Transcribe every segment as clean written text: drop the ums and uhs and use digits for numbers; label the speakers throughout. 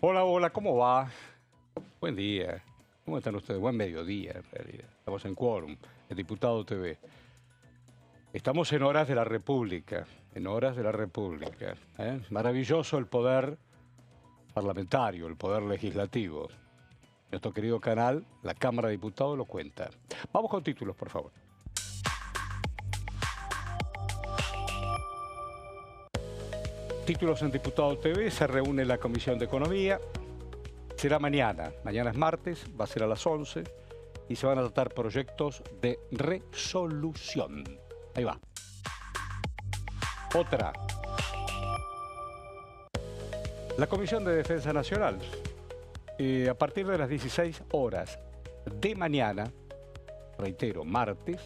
Speaker 1: Hola, hola, ¿cómo va? Buen día. ¿Cómo están ustedes? Buen mediodía, en realidad. Estamos en Quórum, el Diputado TV. Estamos en Horas de la República, en Horas de la República. Maravilloso el poder parlamentario, el poder legislativo. Nuestro querido canal, la Cámara de Diputados, lo cuenta. Vamos con títulos, por favor. Títulos en Diputado TV, se reúne la Comisión de Economía. Será mañana es martes, va a ser a las 11 y se van a tratar proyectos de resolución. Ahí va. Otra. La Comisión de Defensa Nacional, a partir de las 16 horas de mañana, reitero, martes,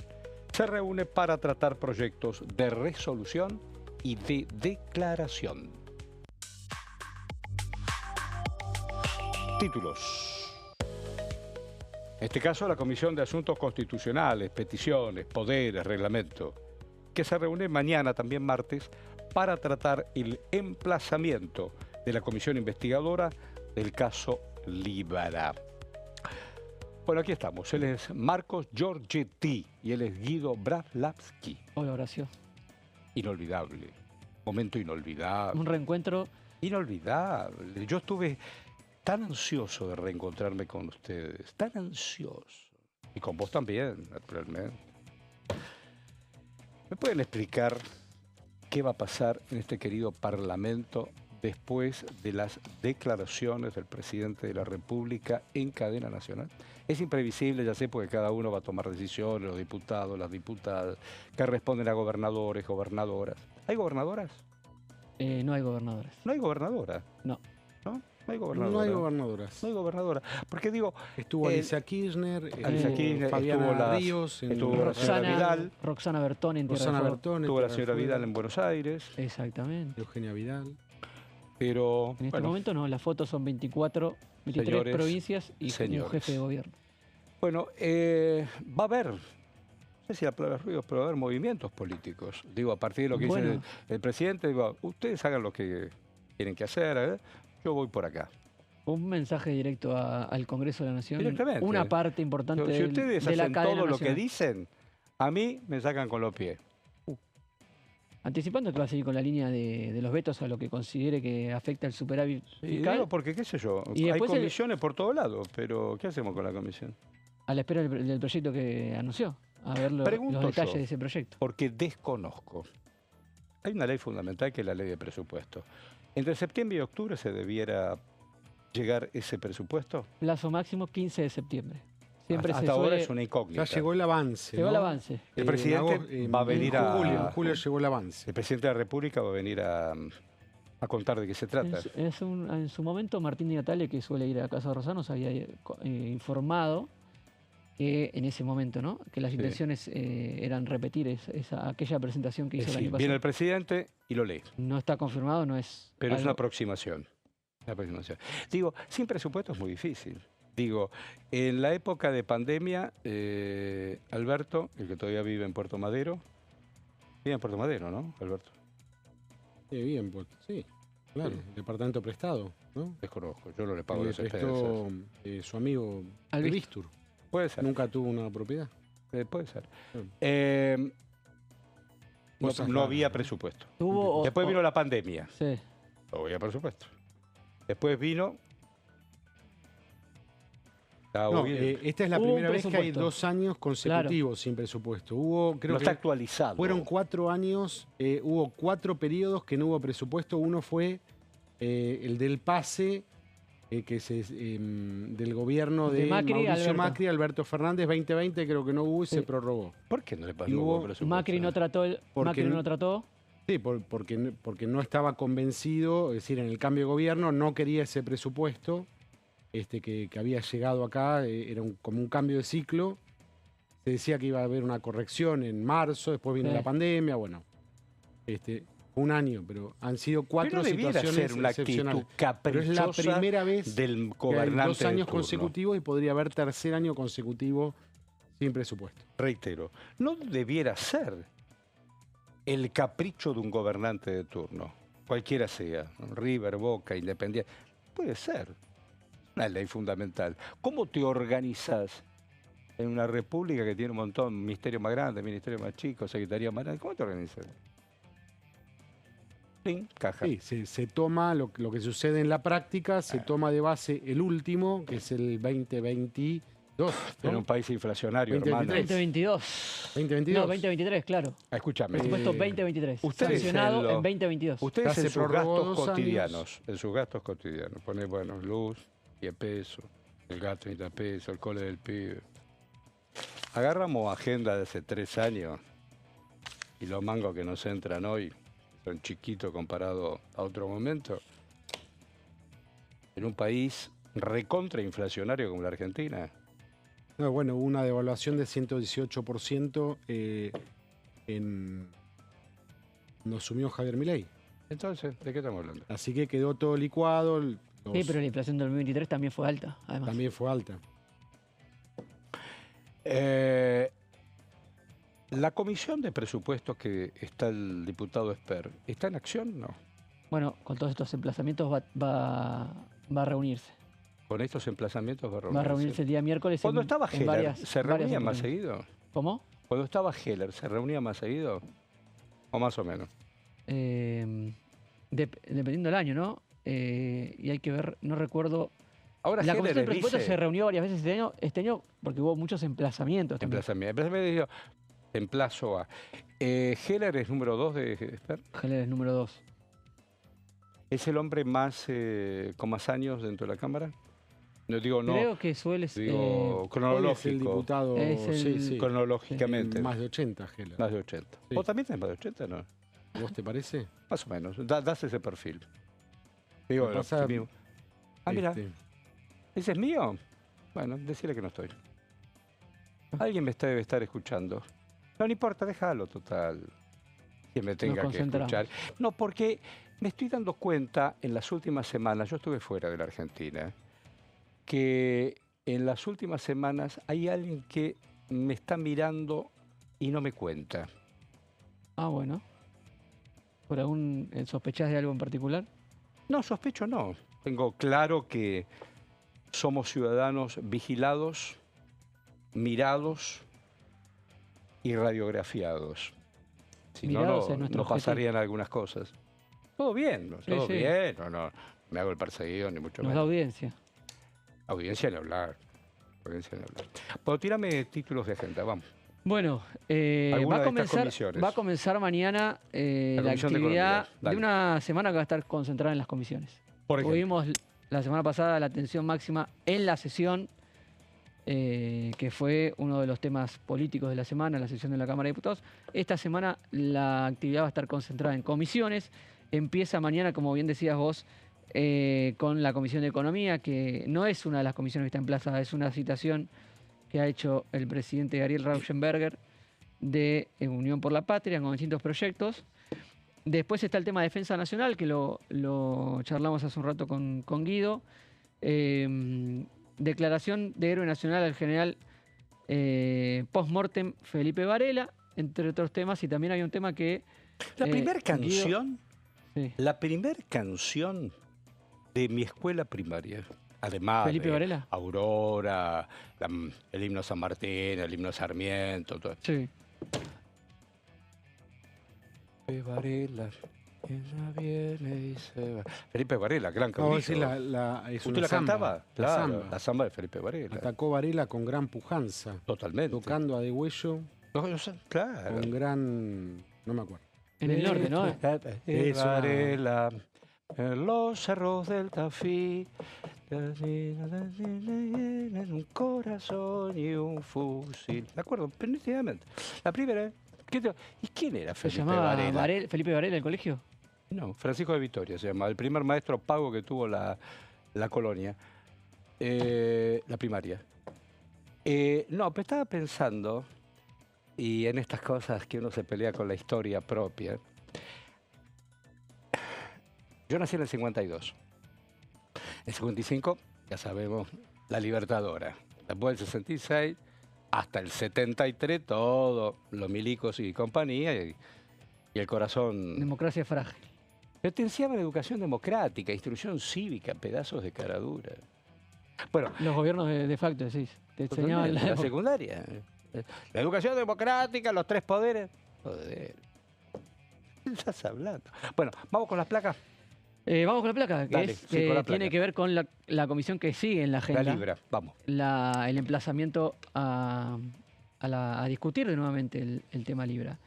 Speaker 1: se reúne para tratar proyectos de resolución y de declaración. Títulos. En este caso, la Comisión de Asuntos Constitucionales, Peticiones, Poderes, Reglamento, que se reúne mañana, también martes, para tratar el emplazamiento de la Comisión Investigadora del caso Libera. Bueno, aquí estamos. Él es Marcos Giorgetti y él es Guido Braslavsky.
Speaker 2: Hola, Horacio.
Speaker 1: Inolvidable. Momento inolvidable.
Speaker 2: Un reencuentro.
Speaker 1: Inolvidable. Yo estuve tan ansioso de reencontrarme con ustedes, tan ansioso. Y con vos también, naturalmente. ¿Me pueden explicar qué va a pasar en este querido Parlamento después de las declaraciones del presidente de la República en cadena nacional? Es imprevisible, ya sé, porque cada uno va a tomar decisiones, los diputados, las diputadas, que responden a gobernadores, gobernadoras. ¿Hay gobernadoras?
Speaker 2: No hay gobernadores.
Speaker 1: ¿No hay gobernadora?
Speaker 2: No.
Speaker 1: ¿No? No hay gobernadora.
Speaker 3: No hay gobernadoras.
Speaker 1: No hay gobernadora. Porque digo...
Speaker 3: Estuvo Alicia Kirchner, Fabiana
Speaker 1: estuvo
Speaker 3: Ríos,
Speaker 1: estuvo la señora Vidal.
Speaker 2: Roxana Bertoni en Tierra del Fuego.
Speaker 1: Estuvo la señora Vidal en Buenos Aires.
Speaker 2: Exactamente.
Speaker 3: Eugenia Vidal.
Speaker 1: Pero...
Speaker 2: En este momento no, las fotos son 23
Speaker 1: señores,
Speaker 2: provincias y un jefe de gobierno.
Speaker 1: Bueno, va a haber... No sé si la palabra es ruido, pero va a haber movimientos políticos. Digo, a partir de lo que dice el presidente, digo, ustedes hagan lo que tienen que hacer, yo voy por acá.
Speaker 2: Un mensaje directo al Congreso de la Nación.
Speaker 1: Directamente.
Speaker 2: Una parte importante
Speaker 1: si ustedes
Speaker 2: de la
Speaker 1: hacen
Speaker 2: cadena
Speaker 1: todo lo
Speaker 2: nacional.
Speaker 1: que dicen, a mí me sacan con los pies.
Speaker 2: Anticipando que va a seguir con la línea de los vetos a lo que considere que afecta el superávit fiscal.
Speaker 1: Digo, porque qué sé yo,
Speaker 2: Y
Speaker 1: hay
Speaker 2: después
Speaker 1: comisiones por todos lados, pero ¿qué hacemos con la comisión?
Speaker 2: A la espera del proyecto que anunció. A ver los detalles de ese proyecto.
Speaker 1: Porque desconozco. Hay una ley fundamental que es la ley de presupuesto. Entre septiembre y octubre se debiera llegar ese presupuesto.
Speaker 2: Plazo máximo 15 de septiembre. Siempre
Speaker 1: hasta ahora es una incógnita.
Speaker 3: Ya llegó el avance.
Speaker 2: Llegó el avance.
Speaker 1: El presidente va a venir
Speaker 3: en julio llegó el avance.
Speaker 1: El presidente de la República va a venir a contar de qué se trata.
Speaker 2: En su momento, Martín Di Natale, que suele ir a Casa de Rosano, nos había informado que en ese momento, ¿no? Que las intenciones eran repetir aquella presentación que hizo el año pasado.
Speaker 1: Viene el presidente y lo lee.
Speaker 2: No está confirmado, no es...
Speaker 1: Pero es una aproximación. Digo, sin presupuesto es muy difícil. Digo, en la época de pandemia, Alberto, el que todavía vive en Puerto Madero, vive en Puerto Madero, ¿no, Alberto?
Speaker 3: Bien, pues, sí, claro, departamento prestado, ¿no?
Speaker 1: Desconozco, yo no le pago las
Speaker 3: prestó su amigo Víctor.
Speaker 1: Puede ser.
Speaker 3: ¿Nunca tuvo una propiedad?
Speaker 1: Puede ser. No había presupuesto. Después vino la pandemia.
Speaker 2: Sí.
Speaker 1: No había presupuesto. Después vino...
Speaker 3: esta es la primera vez que hay 2 años consecutivos sin presupuesto. Creo que
Speaker 1: está actualizado.
Speaker 3: Fueron 4 años, hubo 4 periodos que no hubo presupuesto. Uno fue el del pase, que es del gobierno de Mauricio Macri, Alberto Fernández, 2020 creo que no hubo y se prorrogó.
Speaker 1: ¿Por qué no le pasó presupuesto?
Speaker 2: Macri no trató.
Speaker 3: Sí, porque no estaba convencido, es decir, en el cambio de gobierno no quería ese presupuesto. Que había llegado acá, era como un cambio de ciclo. Se decía que iba a haber una corrección en marzo, después vino la pandemia, bueno. Un año, pero han sido 4 situaciones ser una excepcionales.
Speaker 1: Pero
Speaker 3: es la primera vez
Speaker 1: del
Speaker 3: que hay 2 años
Speaker 1: de
Speaker 3: consecutivos y podría haber tercer año consecutivo sin presupuesto.
Speaker 1: Reitero, no debiera ser el capricho de un gobernante de turno, cualquiera sea, River, Boca, Independiente. puede ser. Una ley fundamental. ¿Cómo te organizás en una república que tiene un montón, ministerio más grande, ministerio más chico, secretaría más grande? ¿Cómo te organizas? Pling, caja.
Speaker 3: Sí, se toma lo que sucede en la práctica, se toma de base el último, que es el 2022.
Speaker 1: En
Speaker 3: ¿no?
Speaker 1: un país inflacionario,
Speaker 3: 2023.
Speaker 1: hermano.
Speaker 2: 2022.
Speaker 3: 2022.
Speaker 2: No, 2023, claro.
Speaker 1: Escúchame.
Speaker 2: Presupuesto 2023.
Speaker 1: ustedes
Speaker 2: Sancionado
Speaker 1: en lo-
Speaker 2: en 2022.
Speaker 1: Ustedes
Speaker 3: Ya
Speaker 1: en
Speaker 3: se
Speaker 1: sus
Speaker 3: prorrogó
Speaker 1: gastos
Speaker 3: 2 años.
Speaker 1: cotidianos, ponen, bueno, luz, 10 pesos, el gas 30 pesos, el cole del pibe. Agarramos agenda de hace 3 años y los mangos que nos entran hoy son chiquitos comparado a otro momento. En un país recontrainflacionario como la Argentina.
Speaker 3: No, bueno, hubo una devaluación de 118% cuando asumió Javier Milei.
Speaker 1: Entonces, ¿de qué estamos hablando?
Speaker 3: Así que quedó todo licuado.
Speaker 2: Sí, pero la inflación del 2023 también fue alta, además.
Speaker 3: También fue alta.
Speaker 1: La comisión de presupuestos que está el diputado Esper, ¿está en acción? No.
Speaker 2: Bueno, con todos estos emplazamientos va a reunirse.
Speaker 1: Con estos emplazamientos va a
Speaker 2: Va a
Speaker 1: reunirse.
Speaker 2: reunirse el día miércoles.
Speaker 1: Cuando
Speaker 2: en-
Speaker 1: estaba
Speaker 2: en
Speaker 1: Heller,
Speaker 2: varias-
Speaker 1: ¿se
Speaker 2: varias
Speaker 1: reunía más
Speaker 2: oportunidades.
Speaker 1: seguido?
Speaker 2: ¿Cómo?
Speaker 1: Cuando estaba Heller, ¿se reunía más seguido? ¿O más o menos?
Speaker 2: Dependiendo del año, ¿no? Y hay que ver, no recuerdo.
Speaker 1: Ahora
Speaker 2: La Comisión de
Speaker 1: Heller
Speaker 2: Presupuestos
Speaker 1: dice...
Speaker 2: se reunió varias veces este año porque hubo muchos emplazamientos también.
Speaker 1: Emplazamiento dijo, emplazo a... Heller es número 2 de Esper.
Speaker 2: Heller es número 2.
Speaker 1: ¿Es el hombre más con más años dentro de la Cámara? No digo no,
Speaker 2: Creo que suele ser.
Speaker 1: digo
Speaker 3: Hoy es el
Speaker 1: cronológico,
Speaker 3: diputado,
Speaker 2: Es el-
Speaker 3: sí, sí,
Speaker 1: cronológicamente.
Speaker 3: más de 80, Heller.
Speaker 1: Más de 80.
Speaker 3: Sí.
Speaker 1: ¿Vos también tenés más de 80, no?
Speaker 3: ¿Vos te parece?
Speaker 1: Más o menos. Das ese perfil. Digo,
Speaker 3: Lo que pasa,
Speaker 1: mismo. Ah, mira,
Speaker 3: Este,
Speaker 1: ¿ese es mío? Bueno, decirle que no estoy. Alguien debe estar escuchando. No, no importa, déjalo, total. Quien me tenga que
Speaker 2: concentramos.
Speaker 1: escuchar. No, porque me estoy dando cuenta en las últimas semanas, yo estuve fuera de la Argentina, que en las últimas semanas hay alguien que me está mirando y no me cuenta.
Speaker 2: Ah, bueno. ¿Por algún sospechás de algo en particular?
Speaker 1: No, sospecho no. Tengo claro que somos ciudadanos vigilados, mirados y radiografiados. Si
Speaker 2: Mirados es
Speaker 1: no,
Speaker 2: nuestro
Speaker 1: no
Speaker 2: objetivo.
Speaker 1: pasarían algunas cosas. Todo bien, todo
Speaker 2: sí.
Speaker 1: bien. No me hago el perseguido, ni mucho
Speaker 2: Nos da
Speaker 1: menos.
Speaker 2: audiencia.
Speaker 1: Audiencia ni hablar. Audiencia ni hablar. Bueno, tírame títulos de agenda, vamos.
Speaker 2: Bueno,
Speaker 1: Alguna de estas comisiones.
Speaker 2: va a comenzar mañana la
Speaker 1: Comisión de
Speaker 2: actividad
Speaker 1: Economía, dale.
Speaker 2: de una semana que va a estar concentrada en las comisiones.
Speaker 1: Por ejemplo.
Speaker 2: Tuvimos la semana pasada la atención máxima en la sesión, que fue uno de los temas políticos de la semana, la sesión de la Cámara de Diputados. Esta semana la actividad va a estar concentrada en comisiones. Empieza mañana, como bien decías vos, con la Comisión de Economía, que no es una de las comisiones que está emplazada, es una citación que ha hecho el presidente Ariel Rauschenberger de Unión por la Patria con distintos proyectos. Después está el tema de Defensa Nacional, que lo charlamos hace un rato con Guido. Declaración de héroe nacional al general post-mortem Felipe Varela, entre otros temas. Y también hay un tema que...
Speaker 1: La primera canción,
Speaker 2: Sí.
Speaker 1: la primera canción de mi escuela primaria. Además
Speaker 2: ¿Felipe
Speaker 1: de
Speaker 2: Varela?
Speaker 1: Aurora, el himno San Martín, el himno Sarmiento, todo.
Speaker 2: Sí.
Speaker 1: Felipe Varela, ella viene y se va. Felipe Varela, gran
Speaker 3: Vamos a
Speaker 1: caudillo.
Speaker 3: decir, es
Speaker 1: ¿Usted
Speaker 3: una
Speaker 1: la
Speaker 3: samba,
Speaker 1: cantaba?
Speaker 3: la
Speaker 1: Claro,
Speaker 3: samba.
Speaker 1: la samba de Felipe Varela.
Speaker 3: Atacó Varela con gran pujanza,
Speaker 1: Totalmente.
Speaker 3: tocando a Degüello
Speaker 1: Claro.
Speaker 3: con gran... no me acuerdo.
Speaker 2: En el norte, ¿no?
Speaker 1: Es
Speaker 3: una-
Speaker 1: Varela, en los cerros del Tafí, un corazón y un fusil. ¿De acuerdo? Definitivamente. La primera. ¿Y quién era
Speaker 2: ¿Se
Speaker 1: Felipe
Speaker 2: llamaba
Speaker 1: Varela?
Speaker 2: Felipe Varela el colegio?
Speaker 1: No, Francisco de Vitoria se llama. El primer maestro pago que tuvo la colonia. La primaria. No, pero estaba pensando, y en estas cosas que uno se pelea con la historia propia. Yo nací en el 52. En el 55, ya sabemos, la Libertadora. Después del 66, hasta el 73, todo, los milicos y compañía, y el corazón...
Speaker 2: Democracia frágil.
Speaker 1: Pero te enseñaban educación democrática, instrucción cívica, pedazos de cara dura. Bueno,
Speaker 2: Los gobiernos de facto, decís. Te enseñaban
Speaker 1: la secundaria. La educación democrática, los 3 poderes. Joder. ¿Qué estás hablando? Bueno, vamos con las placas.
Speaker 2: Vamos con la placa, que,
Speaker 1: Dale,
Speaker 2: es,
Speaker 1: sí,
Speaker 2: que
Speaker 1: con la
Speaker 2: tiene
Speaker 1: placa.
Speaker 2: que ver con la comisión que sigue en la agenda.
Speaker 1: La libra, vamos.
Speaker 2: El emplazamiento a discutir de nuevamente el tema Libra.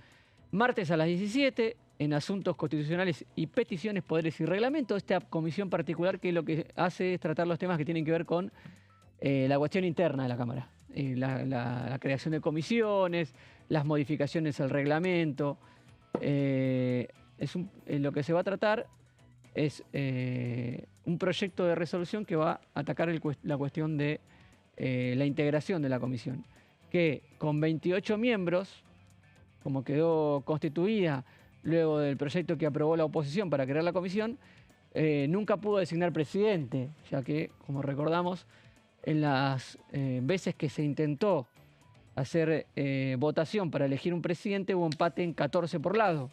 Speaker 2: Martes a las 17, en Asuntos Constitucionales y Peticiones, Poderes y Reglamento, esta comisión particular que lo que hace es tratar los temas que tienen que ver con la cuestión interna de la Cámara. La creación de comisiones, las modificaciones al reglamento. Lo que se va a tratar es un proyecto de resolución que va a atacar la cuestión de la integración de la comisión, que con 28 miembros, como quedó constituida luego del proyecto que aprobó la oposición para crear la comisión, nunca pudo designar presidente, ya que, como recordamos, en las veces que se intentó hacer votación para elegir un presidente hubo empate en 14 por lado.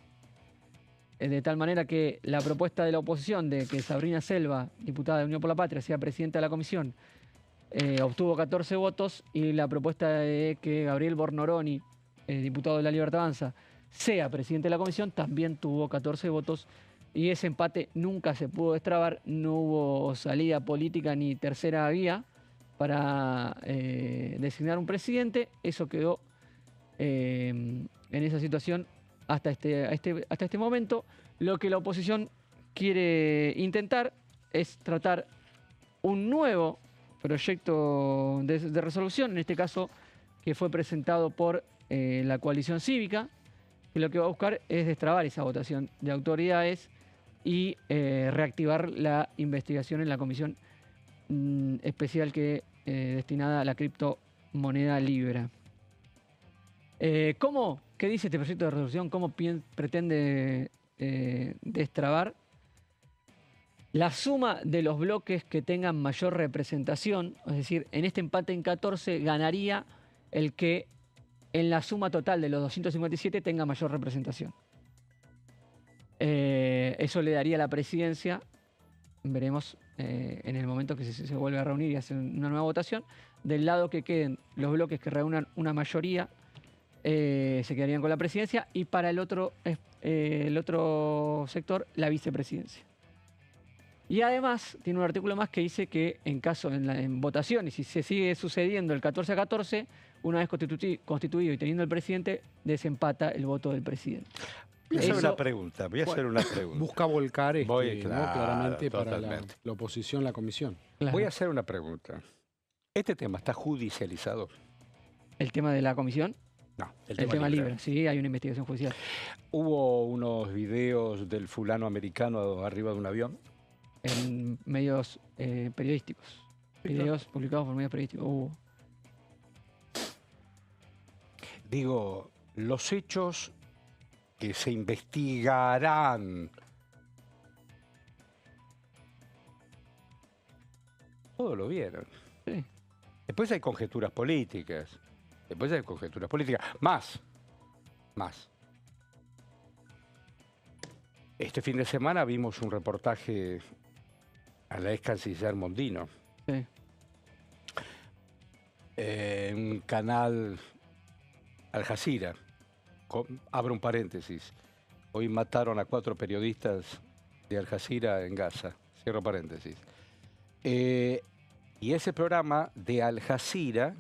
Speaker 2: De tal manera que la propuesta de la oposición de que Sabrina Selva, diputada de Unión por la Patria, sea presidenta de la comisión, obtuvo 14 votos, y la propuesta de que Gabriel Bornoroni, diputado de La Libertad Avanza, sea presidente de la comisión, también tuvo 14 votos, y ese empate nunca se pudo destrabar. No hubo salida política ni tercera vía para designar un presidente. Eso quedó en esa situación hasta este momento. Lo que la oposición quiere intentar es tratar un nuevo proyecto de resolución, en este caso que fue presentado por la coalición cívica, que lo que va a buscar es destrabar esa votación de autoridades y reactivar la investigación en la comisión especial que destinada a la criptomoneda Libra. ¿Qué dice este proyecto de resolución? ¿Cómo pretende destrabar? La suma de los bloques que tengan mayor representación, es decir, en este empate en 14 ganaría el que en la suma total de los 257 tenga mayor representación. Eso le daría la presidencia, veremos en el momento que se vuelve a reunir y hace una nueva votación, del lado que queden los bloques que reúnan una mayoría, se quedarían con la presidencia, y para el otro sector la vicepresidencia. Y además tiene un artículo más que dice que en votaciones, si se sigue sucediendo el 14 a 14, una vez constituido y teniendo el presidente, desempata el voto del presidente.
Speaker 1: Voy a hacer una pregunta.
Speaker 3: Busca volcar
Speaker 1: Claro,
Speaker 3: claramente para
Speaker 1: totalmente.
Speaker 3: la oposición, la comisión.
Speaker 2: Claro.
Speaker 1: Voy a hacer una pregunta. ¿Este tema está judicializado?
Speaker 2: ¿El tema de la comisión?
Speaker 1: No,
Speaker 2: El tema Libra, sí, hay una investigación judicial.
Speaker 1: Hubo unos videos del fulano americano arriba de un avión.
Speaker 2: En medios periodísticos. Videos publicados por medios periodísticos. Hubo.
Speaker 1: Digo, los hechos que se investigarán. Todo lo vieron.
Speaker 2: Sí.
Speaker 1: Después hay conjeturas políticas. Más. Este fin de semana vimos un reportaje a la ex canciller Mondino.
Speaker 2: Sí.
Speaker 1: En un canal Al Jazeera. Abro un paréntesis. Hoy mataron a 4 periodistas de Al Jazeera en Gaza. Cierro paréntesis. Y ese programa de Al Jazeera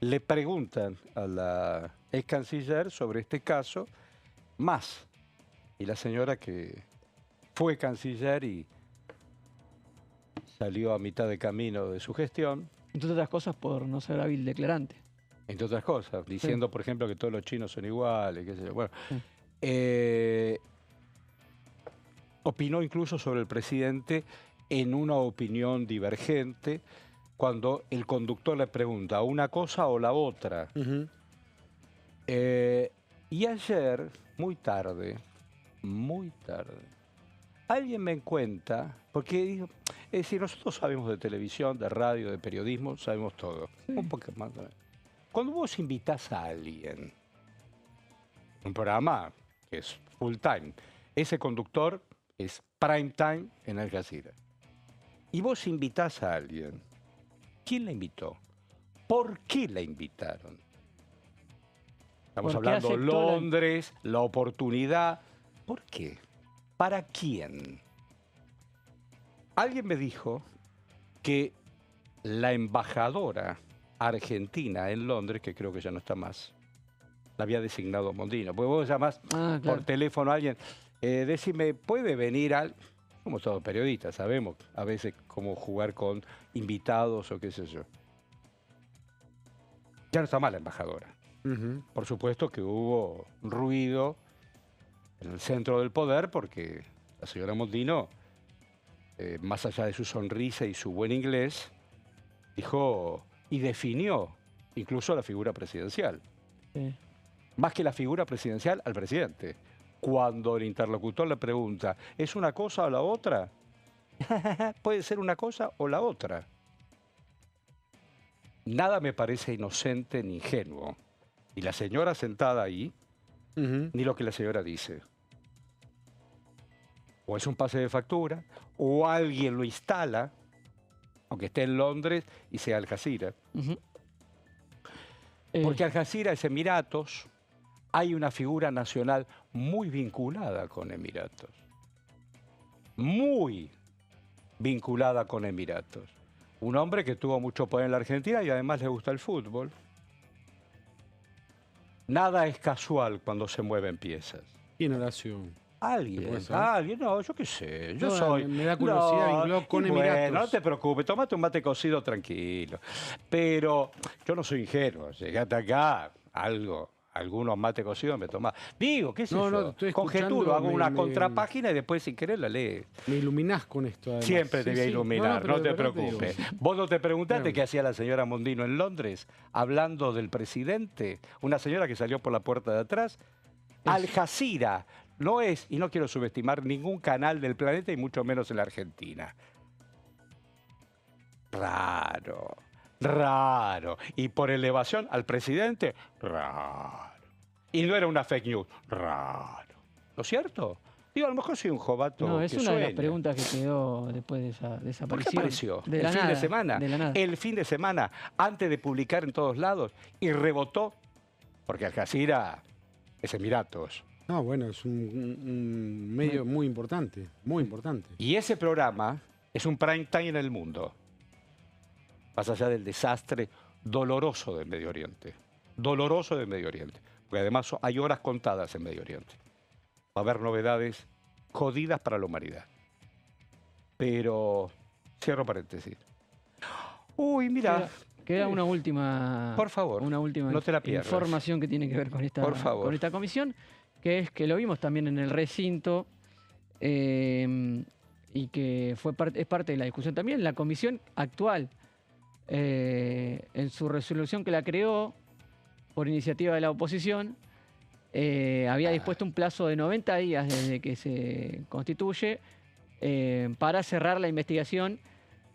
Speaker 1: le preguntan a la ex canciller sobre este caso más. Y la señora, que fue canciller y salió a mitad de camino de su gestión,
Speaker 2: Entre otras cosas, por no ser hábil declarante.
Speaker 1: entre otras cosas, diciendo, por ejemplo, que todos los chinos son iguales, qué sé yo. Bueno,
Speaker 2: Sí.
Speaker 1: opinó incluso sobre el presidente en una opinión divergente, cuando el conductor le pregunta una cosa o la otra. Y ayer, muy tarde, alguien me cuenta, porque digo, es decir, nosotros sabemos de televisión, de radio, de periodismo, sabemos todo. Un poco más. Cuando vos invitás a alguien, un programa que es full time, ese conductor es prime time en Al Jazeera. Y vos invitás a alguien. ¿Quién la invitó? ¿Por qué la invitaron? Estamos
Speaker 2: ¿Por qué
Speaker 1: hablando de
Speaker 2: aceptó
Speaker 1: Londres, la oportunidad. ¿Por qué? ¿Para quién? Alguien me dijo que la embajadora argentina en Londres, que creo que ya no está más, la había designado Mondino. Porque vos llamás por teléfono a alguien, decime, ¿puede venir al...? Somos todos periodistas, sabemos a veces cómo jugar con invitados o qué sé yo. Ya no está mal la embajadora. Por supuesto que hubo ruido en el centro del poder porque la señora Mondino, más allá de su sonrisa y su buen inglés, dijo y definió incluso la figura presidencial.
Speaker 2: Sí.
Speaker 1: Más que la figura presidencial, al presidente. Cuando el interlocutor le pregunta, ¿es una cosa o la otra? Puede ser una cosa o la otra. Nada me parece inocente ni ingenuo. Y la señora sentada ahí, ni lo que la señora dice. O es un pase de factura, o alguien lo instala, aunque esté en Londres y sea Al Jazeera. Porque Al Jazeera es Emiratos, hay una figura nacional muy vinculada con Emiratos. Muy vinculada con Emiratos. Un hombre que tuvo mucho poder en la Argentina y además le gusta el fútbol. Nada es casual cuando se mueven piezas.
Speaker 3: ¿Quién, Horacio?
Speaker 1: Alguien, no, yo qué sé, yo
Speaker 3: No,
Speaker 1: soy...
Speaker 3: me da curiosidad vinculado con Emiratos.
Speaker 1: Bueno, no te preocupes, tomate un mate cocido tranquilo. Pero yo no soy ingenuo, llegaste acá, algunos mate cocidos me tomás. Digo, ¿qué sé yo?
Speaker 3: No, estoy
Speaker 1: conjeturo, hago una contrapágina y después sin querer la lees.
Speaker 3: Me iluminás con esto, además.
Speaker 1: Siempre te voy a iluminar, no te preocupes. ¿Vos no te preguntaste
Speaker 3: Claro.
Speaker 1: qué hacía la señora Mondino en Londres hablando del presidente? Una señora que salió por la puerta de atrás. Al Jazeera no es, y no quiero subestimar ningún canal del planeta y mucho menos en la Argentina. Raro, raro. Y por elevación al presidente, raro. Y no era una fake news, raro. ¿No es cierto? Digo, a lo mejor soy un jovato.
Speaker 2: No, es
Speaker 1: que
Speaker 2: una de las
Speaker 1: sueña.
Speaker 2: preguntas que quedó después de esa
Speaker 1: ¿Por qué
Speaker 2: desaparición.
Speaker 1: apareció?
Speaker 2: De
Speaker 1: El
Speaker 2: la
Speaker 1: fin
Speaker 2: nada,
Speaker 1: de semana.
Speaker 2: de la nada.
Speaker 1: El fin de semana, antes de publicar en todos lados, y rebotó, porque Al Jazeera es Emiratos.
Speaker 3: No, bueno, es un medio muy importante, muy importante.
Speaker 1: Y ese programa es un prime time en el mundo. Más allá del desastre doloroso del Medio Oriente. Doloroso del Medio Oriente. Porque además hay horas contadas en Medio Oriente. Va a haber novedades jodidas para la humanidad. Pero, cierro paréntesis. Uy, mira.
Speaker 2: Queda una última,
Speaker 1: Por favor,
Speaker 2: una última
Speaker 1: no te la pierdas.
Speaker 2: información que tiene que ver con
Speaker 1: Por favor.
Speaker 2: esta comisión, que es que lo vimos también en el recinto y que es parte de la discusión también. La comisión actual, en su resolución que la creó por iniciativa de la oposición, había dispuesto un plazo de 90 días desde que se constituye para cerrar la investigación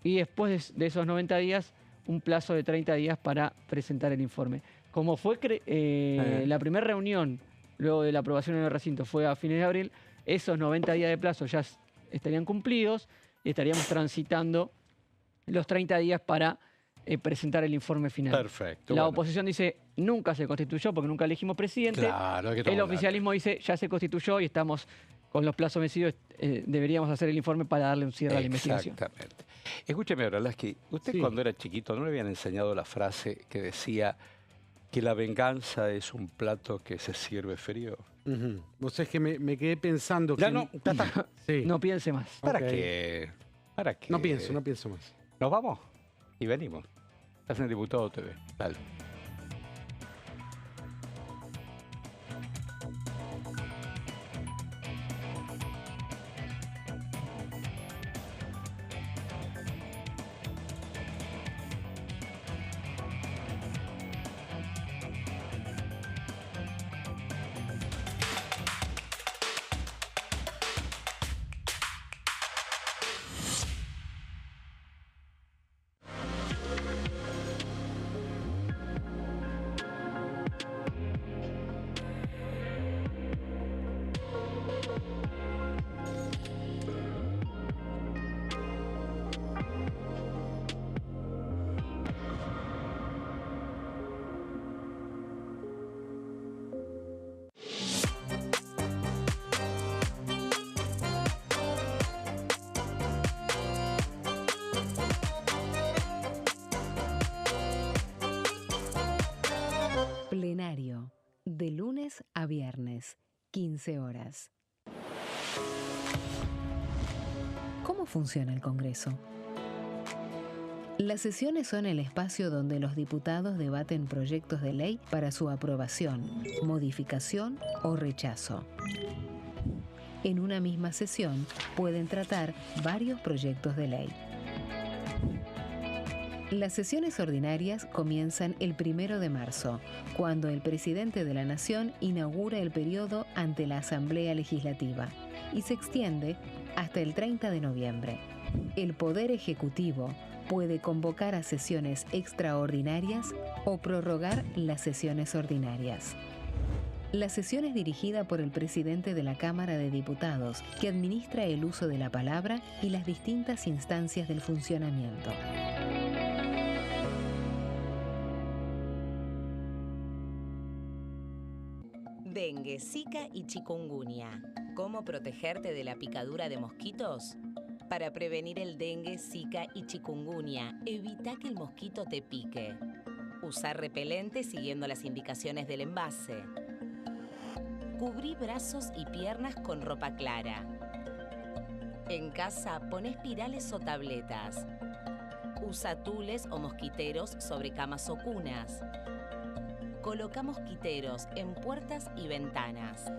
Speaker 2: y después de esos 90 días un plazo de 30 días para presentar el informe. Como fue la primera reunión luego de la aprobación en el recinto fue a fines de abril, esos 90 días de plazo ya estarían cumplidos y estaríamos transitando los 30 días para presentar el informe final.
Speaker 1: Perfecto.
Speaker 2: La
Speaker 1: bueno.
Speaker 2: oposición dice, nunca se constituyó porque nunca elegimos presidente.
Speaker 1: Claro, hay que
Speaker 2: El
Speaker 1: tomar
Speaker 2: oficialismo dice, ya se constituyó y estamos con los plazos vencidos, deberíamos hacer el informe para darle un cierre a la investigación.
Speaker 1: Exactamente. Escúcheme, Orlaski, usted
Speaker 3: Sí.
Speaker 1: cuando era chiquito, ¿no le habían enseñado la frase que decía que la venganza es un plato que se sirve frío?
Speaker 3: Vos sabés que me quedé pensando
Speaker 1: Ya
Speaker 3: que...
Speaker 1: no, ya está.
Speaker 3: Sí.
Speaker 2: No piense más.
Speaker 1: ¿Para
Speaker 3: Ok.
Speaker 1: qué? ¿Para qué?
Speaker 3: No pienso más.
Speaker 1: ¿Nos vamos? Y venimos. Estás en Diputado TV. Dale.
Speaker 4: lunes a viernes, 15 horas. ¿Cómo funciona el Congreso? Las sesiones son el espacio donde los diputados debaten proyectos de ley para su aprobación, modificación o rechazo. En una misma sesión pueden tratar varios proyectos de ley. Las sesiones ordinarias comienzan el 1 de marzo, cuando el presidente de la Nación inaugura el periodo ante la Asamblea Legislativa y se extiende hasta el 30 de noviembre. El Poder Ejecutivo puede convocar a sesiones extraordinarias o prorrogar las sesiones ordinarias. La sesión es dirigida por el presidente de la Cámara de Diputados, que administra el uso de la palabra y las distintas instancias del funcionamiento.
Speaker 5: Dengue, Zika y chikungunya. ¿Cómo protegerte de la picadura de mosquitos? Para prevenir el dengue, Zika y chikungunya, evita que el mosquito te pique. Usar repelente siguiendo las indicaciones del envase. Cubrí brazos y piernas con ropa clara. En casa, pon espirales o tabletas. Usa tules o mosquiteros sobre camas o cunas. Coloca mosquiteros en puertas y ventanas.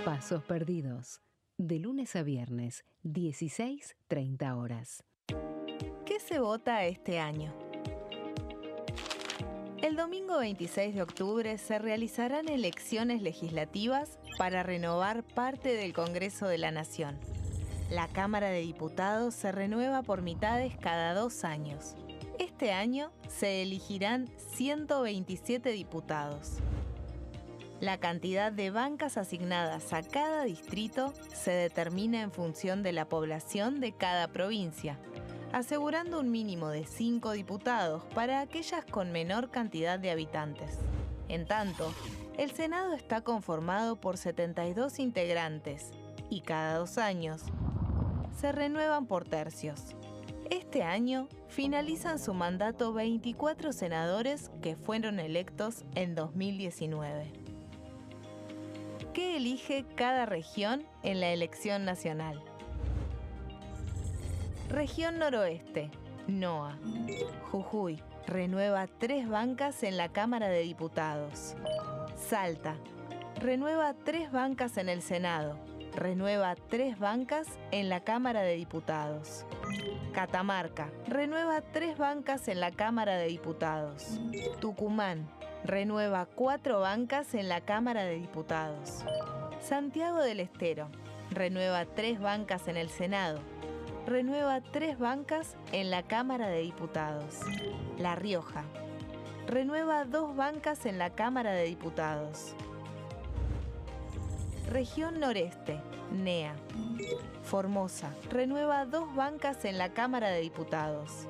Speaker 4: Pasos perdidos. De lunes a viernes, 16:30 horas.
Speaker 6: ¿Qué se vota este año? El domingo 26 de octubre se realizarán elecciones legislativas para renovar parte del Congreso de la Nación. La Cámara de Diputados se renueva por mitades cada 2 años. Este año se elegirán 127 diputados. La cantidad de bancas asignadas a cada distrito se determina en función de la población de cada provincia, asegurando un mínimo de 5 diputados para aquellas con menor cantidad de habitantes. En tanto, el Senado está conformado por 72 integrantes y cada 2 años se renuevan por tercios. Este año finalizan su mandato 24 senadores que fueron electos en 2019. ¿Qué elige cada región en la elección nacional? Región Noroeste, NOA. Jujuy renueva 3 bancas en la Cámara de Diputados. Salta renueva 3 bancas en el Senado. Renueva 3 bancas en la Cámara de Diputados. Catamarca renueva 3 bancas en la Cámara de Diputados. Tucumán renueva 4 bancas en la Cámara de Diputados. Santiago del Estero renueva 3 bancas en el Senado. Renueva 3 bancas en la Cámara de Diputados. La Rioja renueva 2 bancas en la Cámara de Diputados. Región Noreste, NEA. Formosa renueva 2 bancas en la Cámara de Diputados.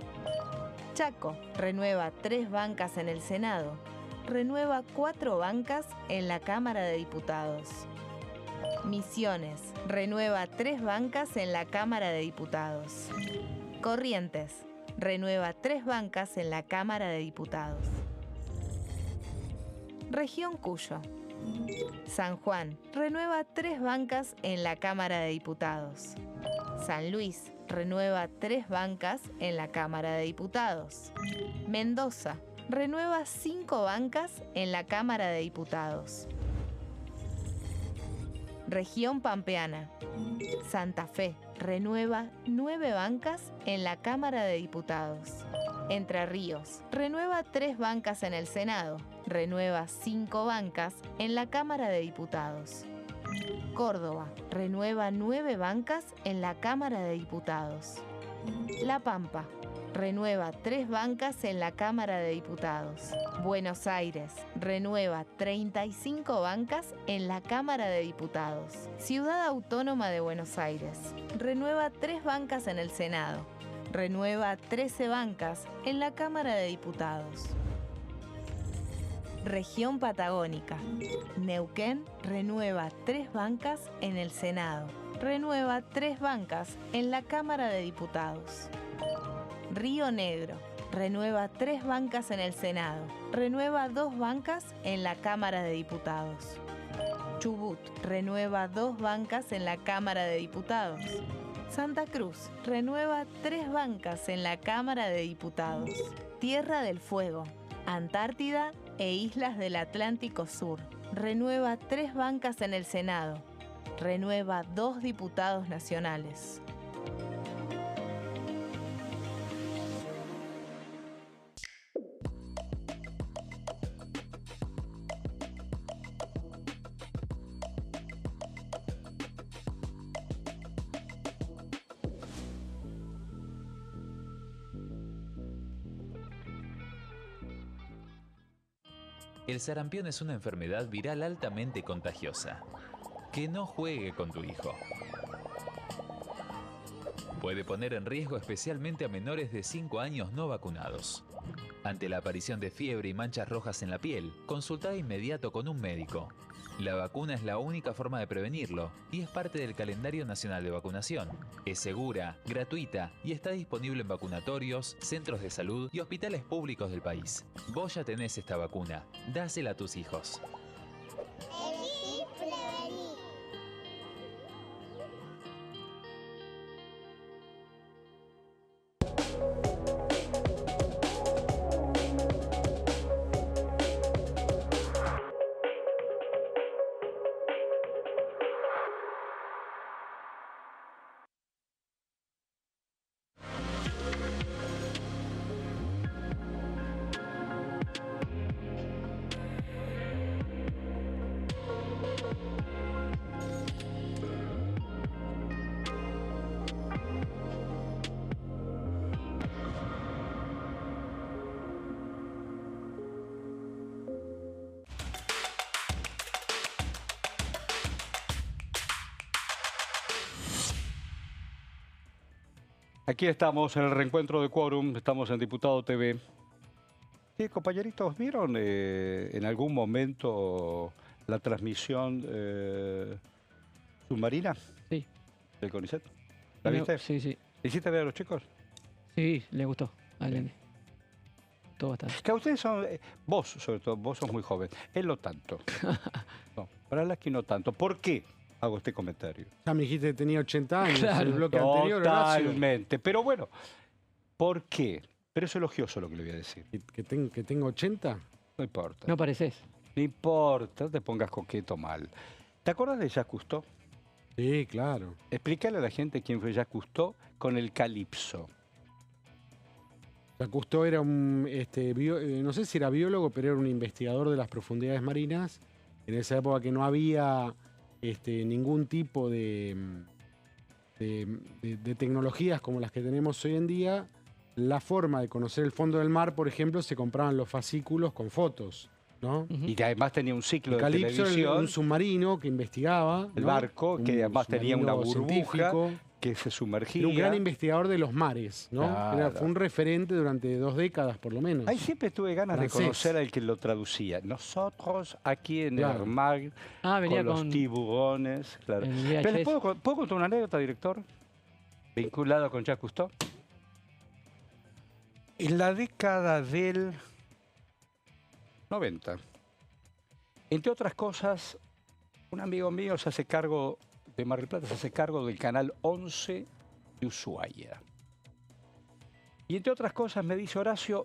Speaker 6: Chaco renueva 3 bancas en el Senado. Renueva 4 bancas en la Cámara de Diputados. Misiones renueva 3 bancas en la Cámara de Diputados. Corrientes renueva 3 bancas en la Cámara de Diputados. Región Cuyo. San Juan renueva 3 bancas en la Cámara de Diputados. San Luis renueva 3 bancas en la Cámara de Diputados. Mendoza renueva 5 bancas en la Cámara de Diputados. Región Pampeana. Santa Fe renueva 9 bancas en la Cámara de Diputados. Entre Ríos renueva 3 bancas en el Senado. Renueva 5 bancas en la Cámara de Diputados. Córdoba renueva 9 bancas en la Cámara de Diputados. La Pampa renueva 3 bancas en la Cámara de Diputados. Buenos Aires renueva 35 bancas en la Cámara de Diputados. Ciudad Autónoma de Buenos Aires renueva 3 bancas en el Senado. Renueva 13 bancas en la Cámara de Diputados. Región Patagónica. Neuquén renueva 3 bancas en el Senado. Renueva 3 bancas en la Cámara de Diputados. Río Negro renueva 3 bancas en el Senado. Renueva 2 bancas en la Cámara de Diputados. Chubut renueva 2 bancas en la Cámara de Diputados. Santa Cruz renueva 3 bancas en la Cámara de Diputados. Tierra del Fuego, Antártida e Islas del Atlántico Sur renueva 3 bancas en el Senado. Renueva 2 diputados nacionales.
Speaker 7: El sarampión es una enfermedad viral altamente contagiosa. Que no juegue con tu hijo. Puede poner en riesgo especialmente a menores de 5 años no vacunados. Ante la aparición de fiebre y manchas rojas en la piel, consulta de inmediato con un médico. La vacuna es la única forma de prevenirlo y es parte del calendario nacional de vacunación. Es segura, gratuita y está disponible en vacunatorios, centros de salud y hospitales públicos del país. Vos ya tenés esta vacuna, dásela a tus hijos.
Speaker 1: Aquí estamos en el reencuentro de Quórum, estamos en Diputado TV. Sí, compañeritos, ¿vieron en algún momento la transmisión submarina?
Speaker 2: Sí.
Speaker 1: ¿Del CONICET? ¿La viste?
Speaker 2: Sí, sí.
Speaker 1: ¿Le hiciste ver a los chicos?
Speaker 2: Sí, le gustó al nene. Todo bastante.
Speaker 1: Que ustedes son, vos sobre todo, vos sos muy joven. Él no tanto. No, para la que no tanto. ¿Por qué hago este comentario?
Speaker 3: Ya me dijiste que tenía 80 años,
Speaker 2: Claro,
Speaker 3: el bloque anterior, Horacio.
Speaker 1: Totalmente. Pero bueno, ¿por qué? Pero es elogioso lo que le voy a decir.
Speaker 3: ¿Que tengo 80?
Speaker 1: No importa.
Speaker 2: No pareces.
Speaker 1: No importa, no te pongas coqueto mal. ¿Te acuerdas de Jacques Cousteau?
Speaker 3: Sí, claro.
Speaker 1: Explícale a la gente quién fue Jacques Cousteau con el calipso.
Speaker 3: Jacques Cousteau era un, no sé si era biólogo, pero era un investigador de las profundidades marinas. En esa época que no había ningún tipo de tecnologías como las que tenemos hoy en día, la forma de conocer el fondo del mar, por ejemplo, se compraban los fascículos con fotos, ¿no?
Speaker 1: Y que además tenía un ciclo de
Speaker 3: Calipso
Speaker 1: televisión.
Speaker 3: Era un submarino que investigaba.
Speaker 1: El
Speaker 3: ¿no?
Speaker 1: barco, que además tenía una burbuja
Speaker 3: científico.
Speaker 1: que se sumergía.
Speaker 3: Era un gran investigador de los mares, ¿no?
Speaker 1: Claro.
Speaker 3: Fue un referente durante 2 décadas, por lo menos.
Speaker 1: Ahí siempre tuve ganas
Speaker 3: Francés.
Speaker 1: de conocer al que lo traducía. Nosotros aquí en
Speaker 3: Claro.
Speaker 1: el mar,
Speaker 2: venía
Speaker 1: con los
Speaker 2: con
Speaker 1: tiburones. Claro.
Speaker 2: el
Speaker 1: Pero ¿le
Speaker 2: VHS.
Speaker 1: ¿puedo contar una anécdota, director? Vinculada con Jacques Cousteau. En la década del 90, entre otras cosas, un amigo mío se hace cargo de Mar del Plata, se hace cargo del canal 11 de Ushuaia. Y entre otras cosas me dice, Horacio,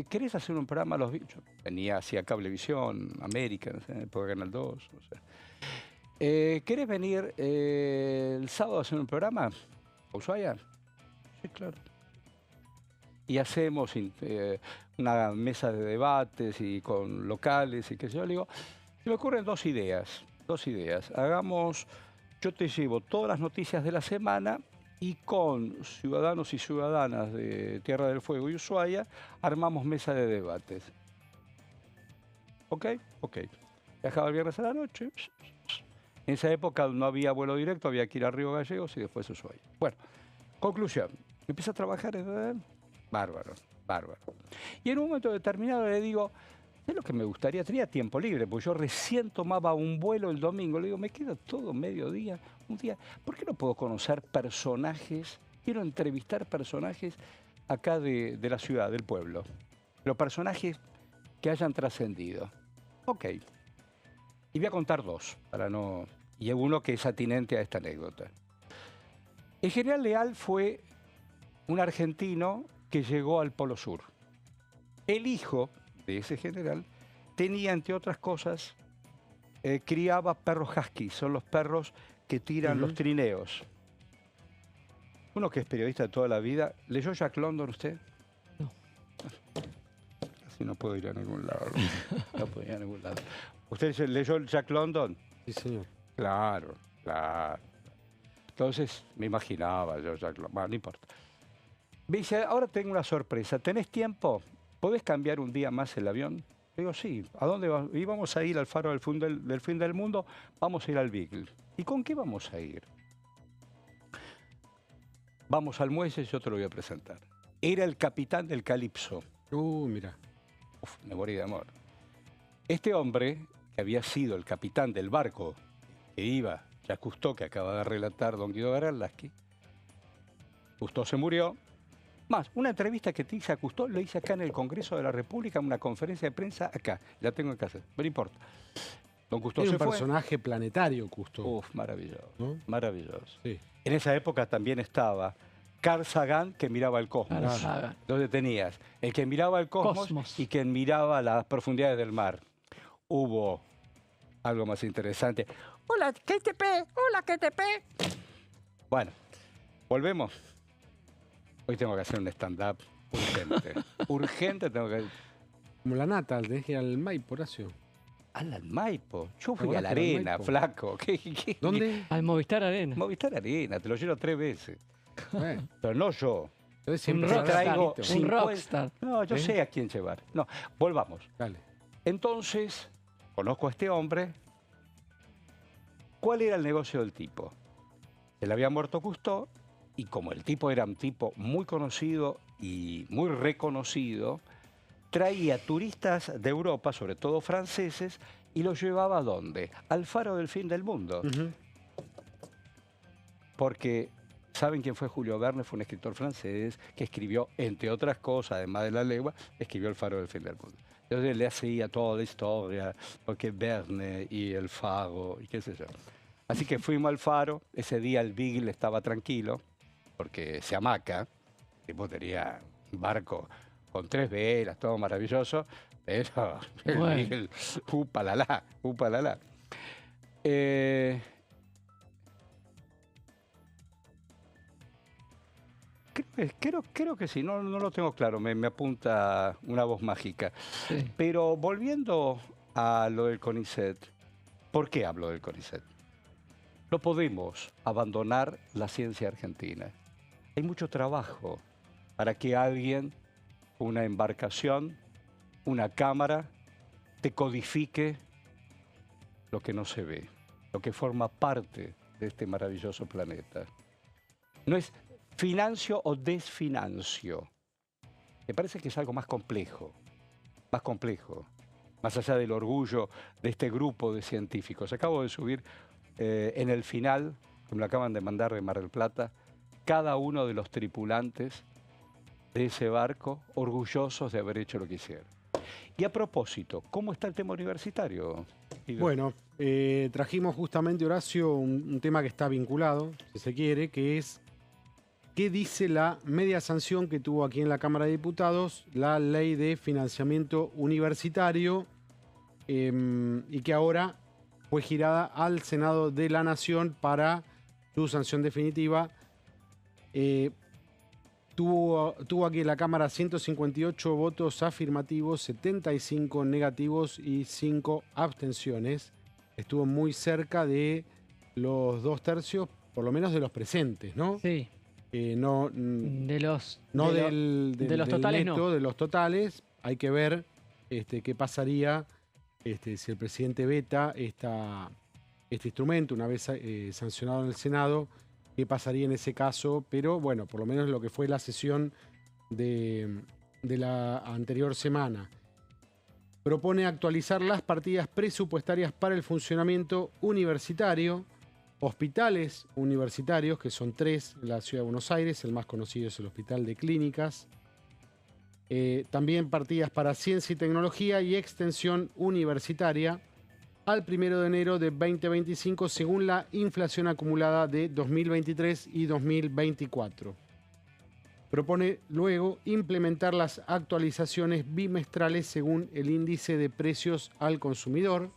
Speaker 1: ¿querés hacer un programa a los bichos? Venía hacia Cablevisión, América, no sé, por Canal 2, no sé. ¿Querés venir el sábado a hacer un programa a Ushuaia? Sí, claro. Y hacemos una mesa de debates y con locales y qué sé yo. Le digo, se me ocurren dos ideas. Hagamos, yo te llevo todas las noticias de la semana y con ciudadanos y ciudadanas de Tierra del Fuego y Ushuaia armamos mesa de debates. ¿Ok? Ok. Viajaba el viernes a la noche. En esa época no había vuelo directo, había que ir a Río Gallegos y después a Ushuaia. Bueno, conclusión. Empecé a trabajar, bárbaro. Y en un momento determinado le digo, Es lo que me gustaría, tenía tiempo libre, porque yo recién tomaba un vuelo el domingo. Le digo, me queda todo mediodía, un día. ¿Por qué no puedo conocer personajes? Quiero entrevistar personajes acá de la ciudad, del pueblo. Los personajes que hayan trascendido. Ok. Y voy a contar dos, para no... Y uno que es atinente a esta anécdota. El general Leal fue un argentino que llegó al Polo Sur. El hijo de ese general tenía, entre otras cosas, criaba perros husky, son los perros que tiran los trineos. Uno que es periodista de toda la vida, ¿leyó Jack London usted?
Speaker 2: No.
Speaker 1: Así no puedo ir a ningún lado. No puedo ir a ningún lado. ¿Usted leyó Jack London?
Speaker 3: Sí, señor.
Speaker 1: Claro, claro. Entonces me imaginaba yo Jack London. Bueno, no importa. Me dice, ahora tengo una sorpresa. ¿Tenés tiempo? ¿Podés cambiar un día más el avión? Digo, sí. ¿A dónde vas? Y vamos a ir al faro del fin del mundo. Vamos a ir al Beagle. ¿Y con qué vamos a ir? Vamos al muelle, yo te lo voy a presentar. Era el capitán del Calipso.
Speaker 3: Mira.
Speaker 1: Uf, me morí de amor. Este hombre, que había sido el capitán del barco que iba, Jacques Cousteau, que acaba de relatar don Guido Garraldaski, Cousteau se murió. Más, una entrevista que te hice a Cousteau, lo hice acá en el Congreso de la República, en una conferencia de prensa acá. La tengo en casa, no importa. Don Cousteau
Speaker 3: Era
Speaker 1: se
Speaker 3: un
Speaker 1: fue.
Speaker 3: personaje planetario, Cousteau.
Speaker 1: Uf, maravilloso,
Speaker 3: ¿no?
Speaker 1: Maravilloso.
Speaker 3: Sí.
Speaker 1: En esa época también estaba Carl Sagan, que miraba el cosmos.
Speaker 2: Carl Sagan.
Speaker 1: Entonces tenías el que miraba el cosmos y quien miraba las profundidades del mar. Hubo algo más interesante. Hola, KTP. Hola, KTP. Bueno, volvemos. Hoy tengo que hacer un stand-up urgente. Urgente tengo que...
Speaker 3: Como la nata, tenés que ir al Maipo, Horacio.
Speaker 1: Al Maipo. Yo fui
Speaker 3: ¿Te
Speaker 1: a la
Speaker 3: acordás que era el
Speaker 1: arena,
Speaker 3: Maipo?
Speaker 1: flaco. ¿Qué?
Speaker 3: ¿Dónde?
Speaker 2: Al Movistar Arena.
Speaker 1: Movistar Arena, te lo llevo 3 veces.
Speaker 3: Bueno,
Speaker 1: Pero no yo.
Speaker 3: entonces
Speaker 2: Un
Speaker 3: siempre
Speaker 1: rockstar.
Speaker 3: traigo.
Speaker 1: Sí.
Speaker 2: Un
Speaker 1: 50.
Speaker 2: rockstar.
Speaker 1: No, yo
Speaker 3: ¿Eh?
Speaker 1: sé a quién llevar. No, volvamos.
Speaker 3: Dale.
Speaker 1: Entonces, conozco a este hombre. ¿Cuál era el negocio del tipo? Se le había muerto Cousteau y como el tipo era un tipo muy conocido y muy reconocido, traía turistas de Europa, sobre todo franceses, y los llevaba ¿a dónde? Al faro del fin del mundo.
Speaker 3: Ujú.
Speaker 1: Porque, ¿saben quién fue Julio Verne? Fue un escritor francés que escribió, entre otras cosas, además de La Legua, escribió El faro del fin del mundo. Entonces le hacía toda la historia, porque Verne y el faro, y qué sé yo. Así que fuimos al faro, ese día el Beagle estaba tranquilo, porque se hamaca, el tipo tenía un barco con 3 velas, todo maravilloso, pero el
Speaker 2: Bueno.
Speaker 1: Beagle, upalala, upalala. Creo que sí, no lo tengo claro, me apunta una voz mágica.
Speaker 2: Sí.
Speaker 1: Pero volviendo a lo del CONICET, ¿por qué hablo del CONICET? No podemos abandonar la ciencia argentina. Hay mucho trabajo para que alguien, una embarcación, una cámara, te codifique lo que no se ve, lo que forma parte de este maravilloso planeta. No es financio o desfinancio. Me parece que es algo más complejo, más allá del orgullo de este grupo de científicos. Acabo de subir en el final, que me lo acaban de mandar de Mar del Plata, cada uno de los tripulantes de ese barco orgullosos de haber hecho lo que hicieron. Y a propósito, ¿cómo está el tema universitario?
Speaker 3: Bueno, trajimos justamente, Horacio, un tema que está vinculado, si se quiere, que es qué dice la media sanción que tuvo aquí en la Cámara de Diputados la ley de financiamiento universitario y que ahora fue girada al Senado de la Nación para su sanción definitiva. Tuvo aquí en la Cámara 158 votos afirmativos, 75 negativos y 5 abstenciones. Estuvo muy cerca de los 2/3, por lo menos de los presentes, ¿no?
Speaker 2: Sí.
Speaker 3: No
Speaker 2: De los,
Speaker 3: del
Speaker 2: los totales,
Speaker 3: neto,
Speaker 2: no.
Speaker 3: de los totales. Hay que ver qué pasaría si el presidente veta este instrumento una vez sancionado en el Senado. ¿Qué pasaría en ese caso? Pero bueno, por lo menos lo que fue la sesión de la anterior semana. propone actualizar las partidas presupuestarias para el funcionamiento universitario, hospitales universitarios, que son 3 en la Ciudad de Buenos Aires, el más conocido es el Hospital de Clínicas, también partidas para ciencia y tecnología y extensión universitaria al 1 de enero de 2025 según la inflación acumulada de 2023 y 2024. Propone luego implementar las actualizaciones bimestrales según el índice de precios al consumidor,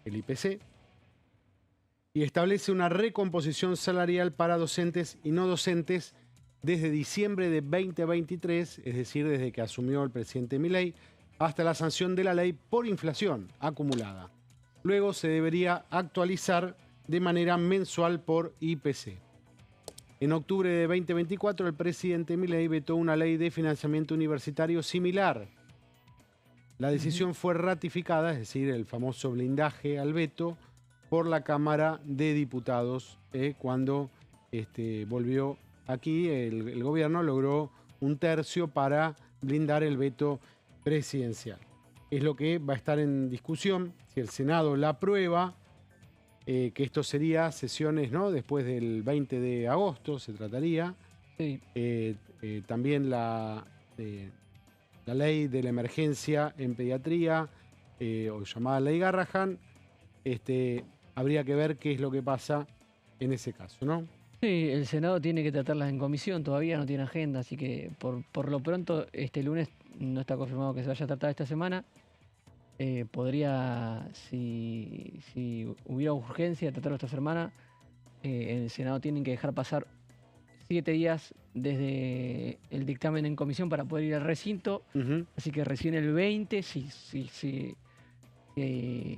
Speaker 3: el IPC, y establece una recomposición salarial para docentes y no docentes desde diciembre de 2023, es decir, desde que asumió el presidente Milei, hasta la sanción de la ley por inflación acumulada. Luego se debería actualizar de manera mensual por IPC. En octubre de 2024, el presidente Milei vetó una ley de financiamiento universitario similar. La decisión fue ratificada, es decir, el famoso blindaje al veto, por la Cámara de Diputados, cuando volvió aquí, el gobierno logró 1/3 para blindar el veto presidencial. Es lo que va a estar en discusión. Si el Senado la aprueba, que esto sería sesiones, ¿no?, después del 20 de agosto, se trataría.
Speaker 2: Sí.
Speaker 3: También la ley de la emergencia en pediatría, o llamada ley Garrahan, habría que ver qué es lo que pasa en ese caso, ¿no?
Speaker 2: Sí, el Senado tiene que tratarlas en comisión, todavía no tiene agenda, así que por lo pronto este lunes no está confirmado que se vaya a tratar esta semana. Podría, si hubiera urgencia de tratarlo esta semana, en el Senado tienen que dejar pasar 7 días desde el dictamen en comisión para poder ir al recinto. Así que recién el 20, si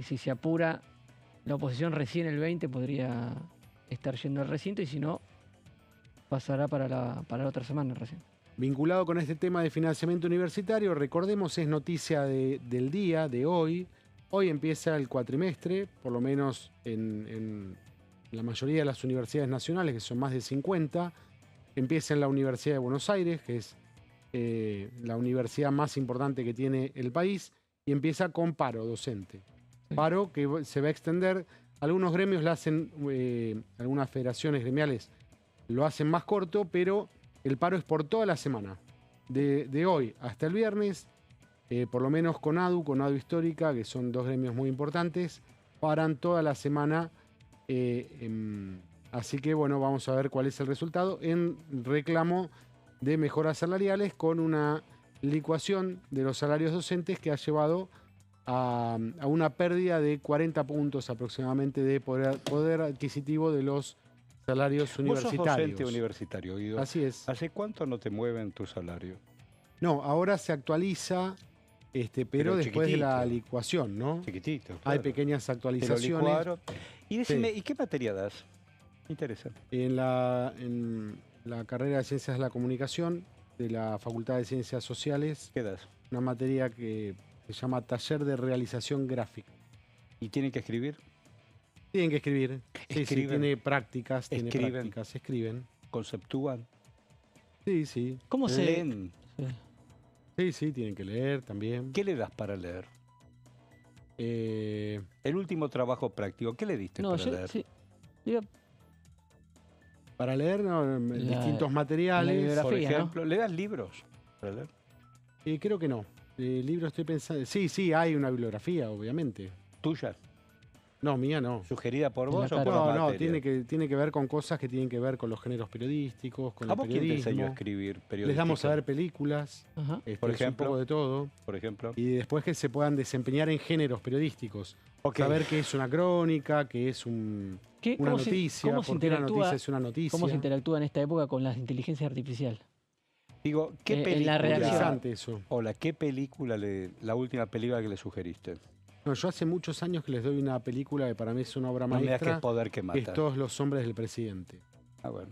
Speaker 2: se apura la oposición, recién el 20 podría estar yendo al recinto, y si no, pasará para la otra semana recién.
Speaker 3: Vinculado con este tema de financiamiento universitario, recordemos, es noticia del día, de hoy. Hoy empieza el cuatrimestre, por lo menos en la mayoría de las universidades nacionales, que son más de 50. Empieza en la Universidad de Buenos Aires, que es la universidad más importante que tiene el país, y empieza con paro docente. Paro que se va a extender. Algunos gremios lo hacen, algunas federaciones gremiales lo hacen más corto, pero el paro es por toda la semana. De hoy hasta el viernes, por lo menos CONADU Histórica, que son 2 gremios muy importantes, paran toda la semana. Así que bueno, vamos a ver cuál es el resultado en reclamo de mejoras salariales, con una licuación de los salarios docentes que ha llevado a una pérdida de 40 puntos aproximadamente de poder adquisitivo de los salarios universitarios.
Speaker 1: Vos sos docente universitario, Guido.
Speaker 3: Así es.
Speaker 1: ¿Hace cuánto no te mueven tu salario?
Speaker 3: No, ahora se actualiza, pero después de la licuación, ¿no?
Speaker 1: Chiquitito, claro.
Speaker 3: Hay pequeñas actualizaciones.
Speaker 1: Y decime, ¿y qué materia das? Interesante.
Speaker 3: En la carrera de Ciencias de la Comunicación de la Facultad de Ciencias Sociales.
Speaker 1: ¿Qué das?
Speaker 3: Una materia que se llama Taller de Realización Gráfica.
Speaker 1: ¿Y tienen que escribir?
Speaker 3: Tienen que escribir. Sí, tiene prácticas.
Speaker 1: Escriben.
Speaker 3: Escriben.
Speaker 1: ¿Conceptúan?
Speaker 3: Sí.
Speaker 2: ¿Cómo se
Speaker 1: leen?
Speaker 3: Sí, tienen que leer también.
Speaker 1: ¿Qué le das para leer? El último trabajo práctico, ¿qué le diste para leer?
Speaker 2: Sí.
Speaker 3: Para leer, distintos materiales.
Speaker 1: Por ejemplo, ¿no? ¿Le das libros para leer?
Speaker 3: Creo que no. Libros estoy pensando. Sí, hay una bibliografía, obviamente.
Speaker 1: ¿Tuya?
Speaker 3: No, mía no.
Speaker 1: ¿Sugerida por vos o por
Speaker 3: No, tiene que ver con cosas que tienen que ver con los géneros periodísticos, con el periodismo.
Speaker 1: ¿Quién te enseñó a escribir periodísticos?
Speaker 3: Les damos a ver películas,
Speaker 1: por ejemplo,
Speaker 3: un poco de todo.
Speaker 1: Por ejemplo.
Speaker 3: Y después que se puedan desempeñar en géneros periodísticos. Saber qué es una crónica, qué es una noticia, por qué una noticia es una noticia.
Speaker 2: ¿Cómo se interactúa en esta época con la inteligencia artificial?
Speaker 1: Digo, ¿qué película?
Speaker 3: Interesante eso.
Speaker 1: Hola, ¿qué película, la última película que le sugeriste?
Speaker 3: No, yo hace muchos años que les doy una película que para mí es una obra maestra,
Speaker 1: que Poder que Mata,
Speaker 3: que es Todos los hombres del presidente.
Speaker 1: Bueno.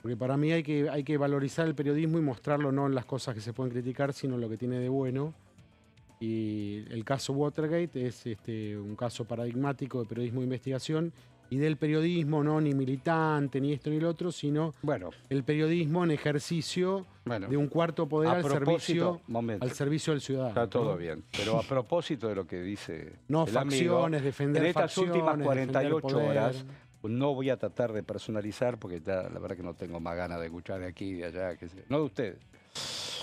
Speaker 3: Porque para mí hay que valorizar el periodismo y mostrarlo no en las cosas que se pueden criticar, sino en lo que tiene de bueno. Y el caso Watergate es un caso paradigmático de periodismo de investigación y del periodismo, no ni militante, ni esto ni lo otro, sino
Speaker 1: Bueno,
Speaker 3: el periodismo en ejercicio
Speaker 1: bueno.
Speaker 3: de un cuarto poder
Speaker 1: A
Speaker 3: al
Speaker 1: propósito, momento.
Speaker 3: servicio del ciudadano.
Speaker 1: Está todo
Speaker 3: ¿no?
Speaker 1: bien. Pero a propósito de lo que dice
Speaker 3: No
Speaker 1: el amigo,
Speaker 3: facciones, defender
Speaker 1: en estas
Speaker 3: facciones,
Speaker 1: últimas
Speaker 3: defender
Speaker 1: 48
Speaker 3: poder.
Speaker 1: horas, no voy a tratar de personalizar porque ya la verdad que no tengo más ganas de escuchar de aquí, de allá, que sé. No de ustedes.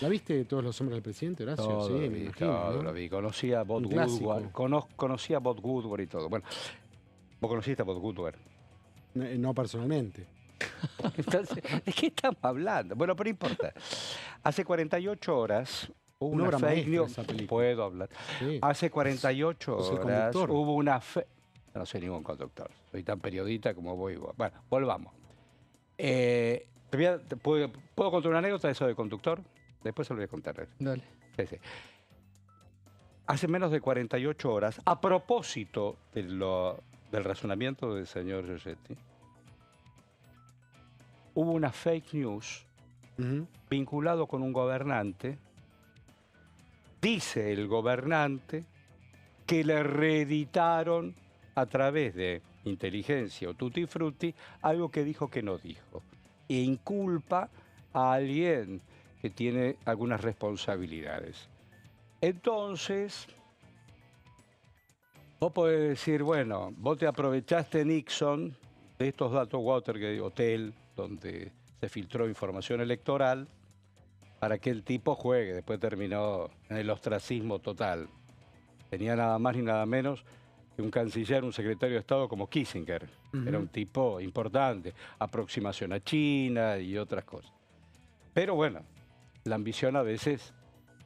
Speaker 3: ¿La viste de Todos los hombres del presidente, Horacio?
Speaker 1: Todo
Speaker 3: Sí,
Speaker 1: lo
Speaker 3: me
Speaker 1: vi,
Speaker 3: imagino,
Speaker 1: todo
Speaker 3: ¿no?
Speaker 1: lo vi. Conocí a Bob
Speaker 3: Un clásico.
Speaker 1: Woodward, conocí a Bob Woodward y todo. Bueno, vos conociste a Bob Woodward.
Speaker 3: No personalmente.
Speaker 1: Entonces, ¿de qué estamos hablando? Bueno, pero no importa. Hace 48 horas hubo
Speaker 3: Una
Speaker 1: una
Speaker 3: obra
Speaker 1: fake
Speaker 3: maestra
Speaker 1: news.
Speaker 3: esa película.
Speaker 1: Puedo hablar.
Speaker 3: Sí.
Speaker 1: Hace 48
Speaker 3: Sos el
Speaker 1: horas
Speaker 3: conductor.
Speaker 1: hubo una No soy ningún conductor. Soy tan periodista como voy. Bueno, volvamos. ¿Puedo contar una anécdota de eso de conductor? Después se lo voy a contar.
Speaker 2: Dale.
Speaker 1: Sí, sí. Hace menos de 48 horas, a propósito del razonamiento del señor Giorgetti, hubo una fake news
Speaker 3: Ujú.
Speaker 1: vinculado con un gobernante. Dice el gobernante que le reeditaron a través de inteligencia o tutti frutti algo que dijo que no dijo. E inculpa a alguien que tiene algunas responsabilidades. Entonces, vos podés decir, bueno, vos te aprovechaste, Nixon, de estos datos Watergate Hotel, donde se filtró información electoral, para que el tipo juegue. Después terminó en el ostracismo total. Tenía nada más ni nada menos que un canciller, un secretario de Estado como Kissinger.
Speaker 3: Ujú.
Speaker 1: Era un tipo importante, aproximación a China y otras cosas. Pero bueno, la ambición a veces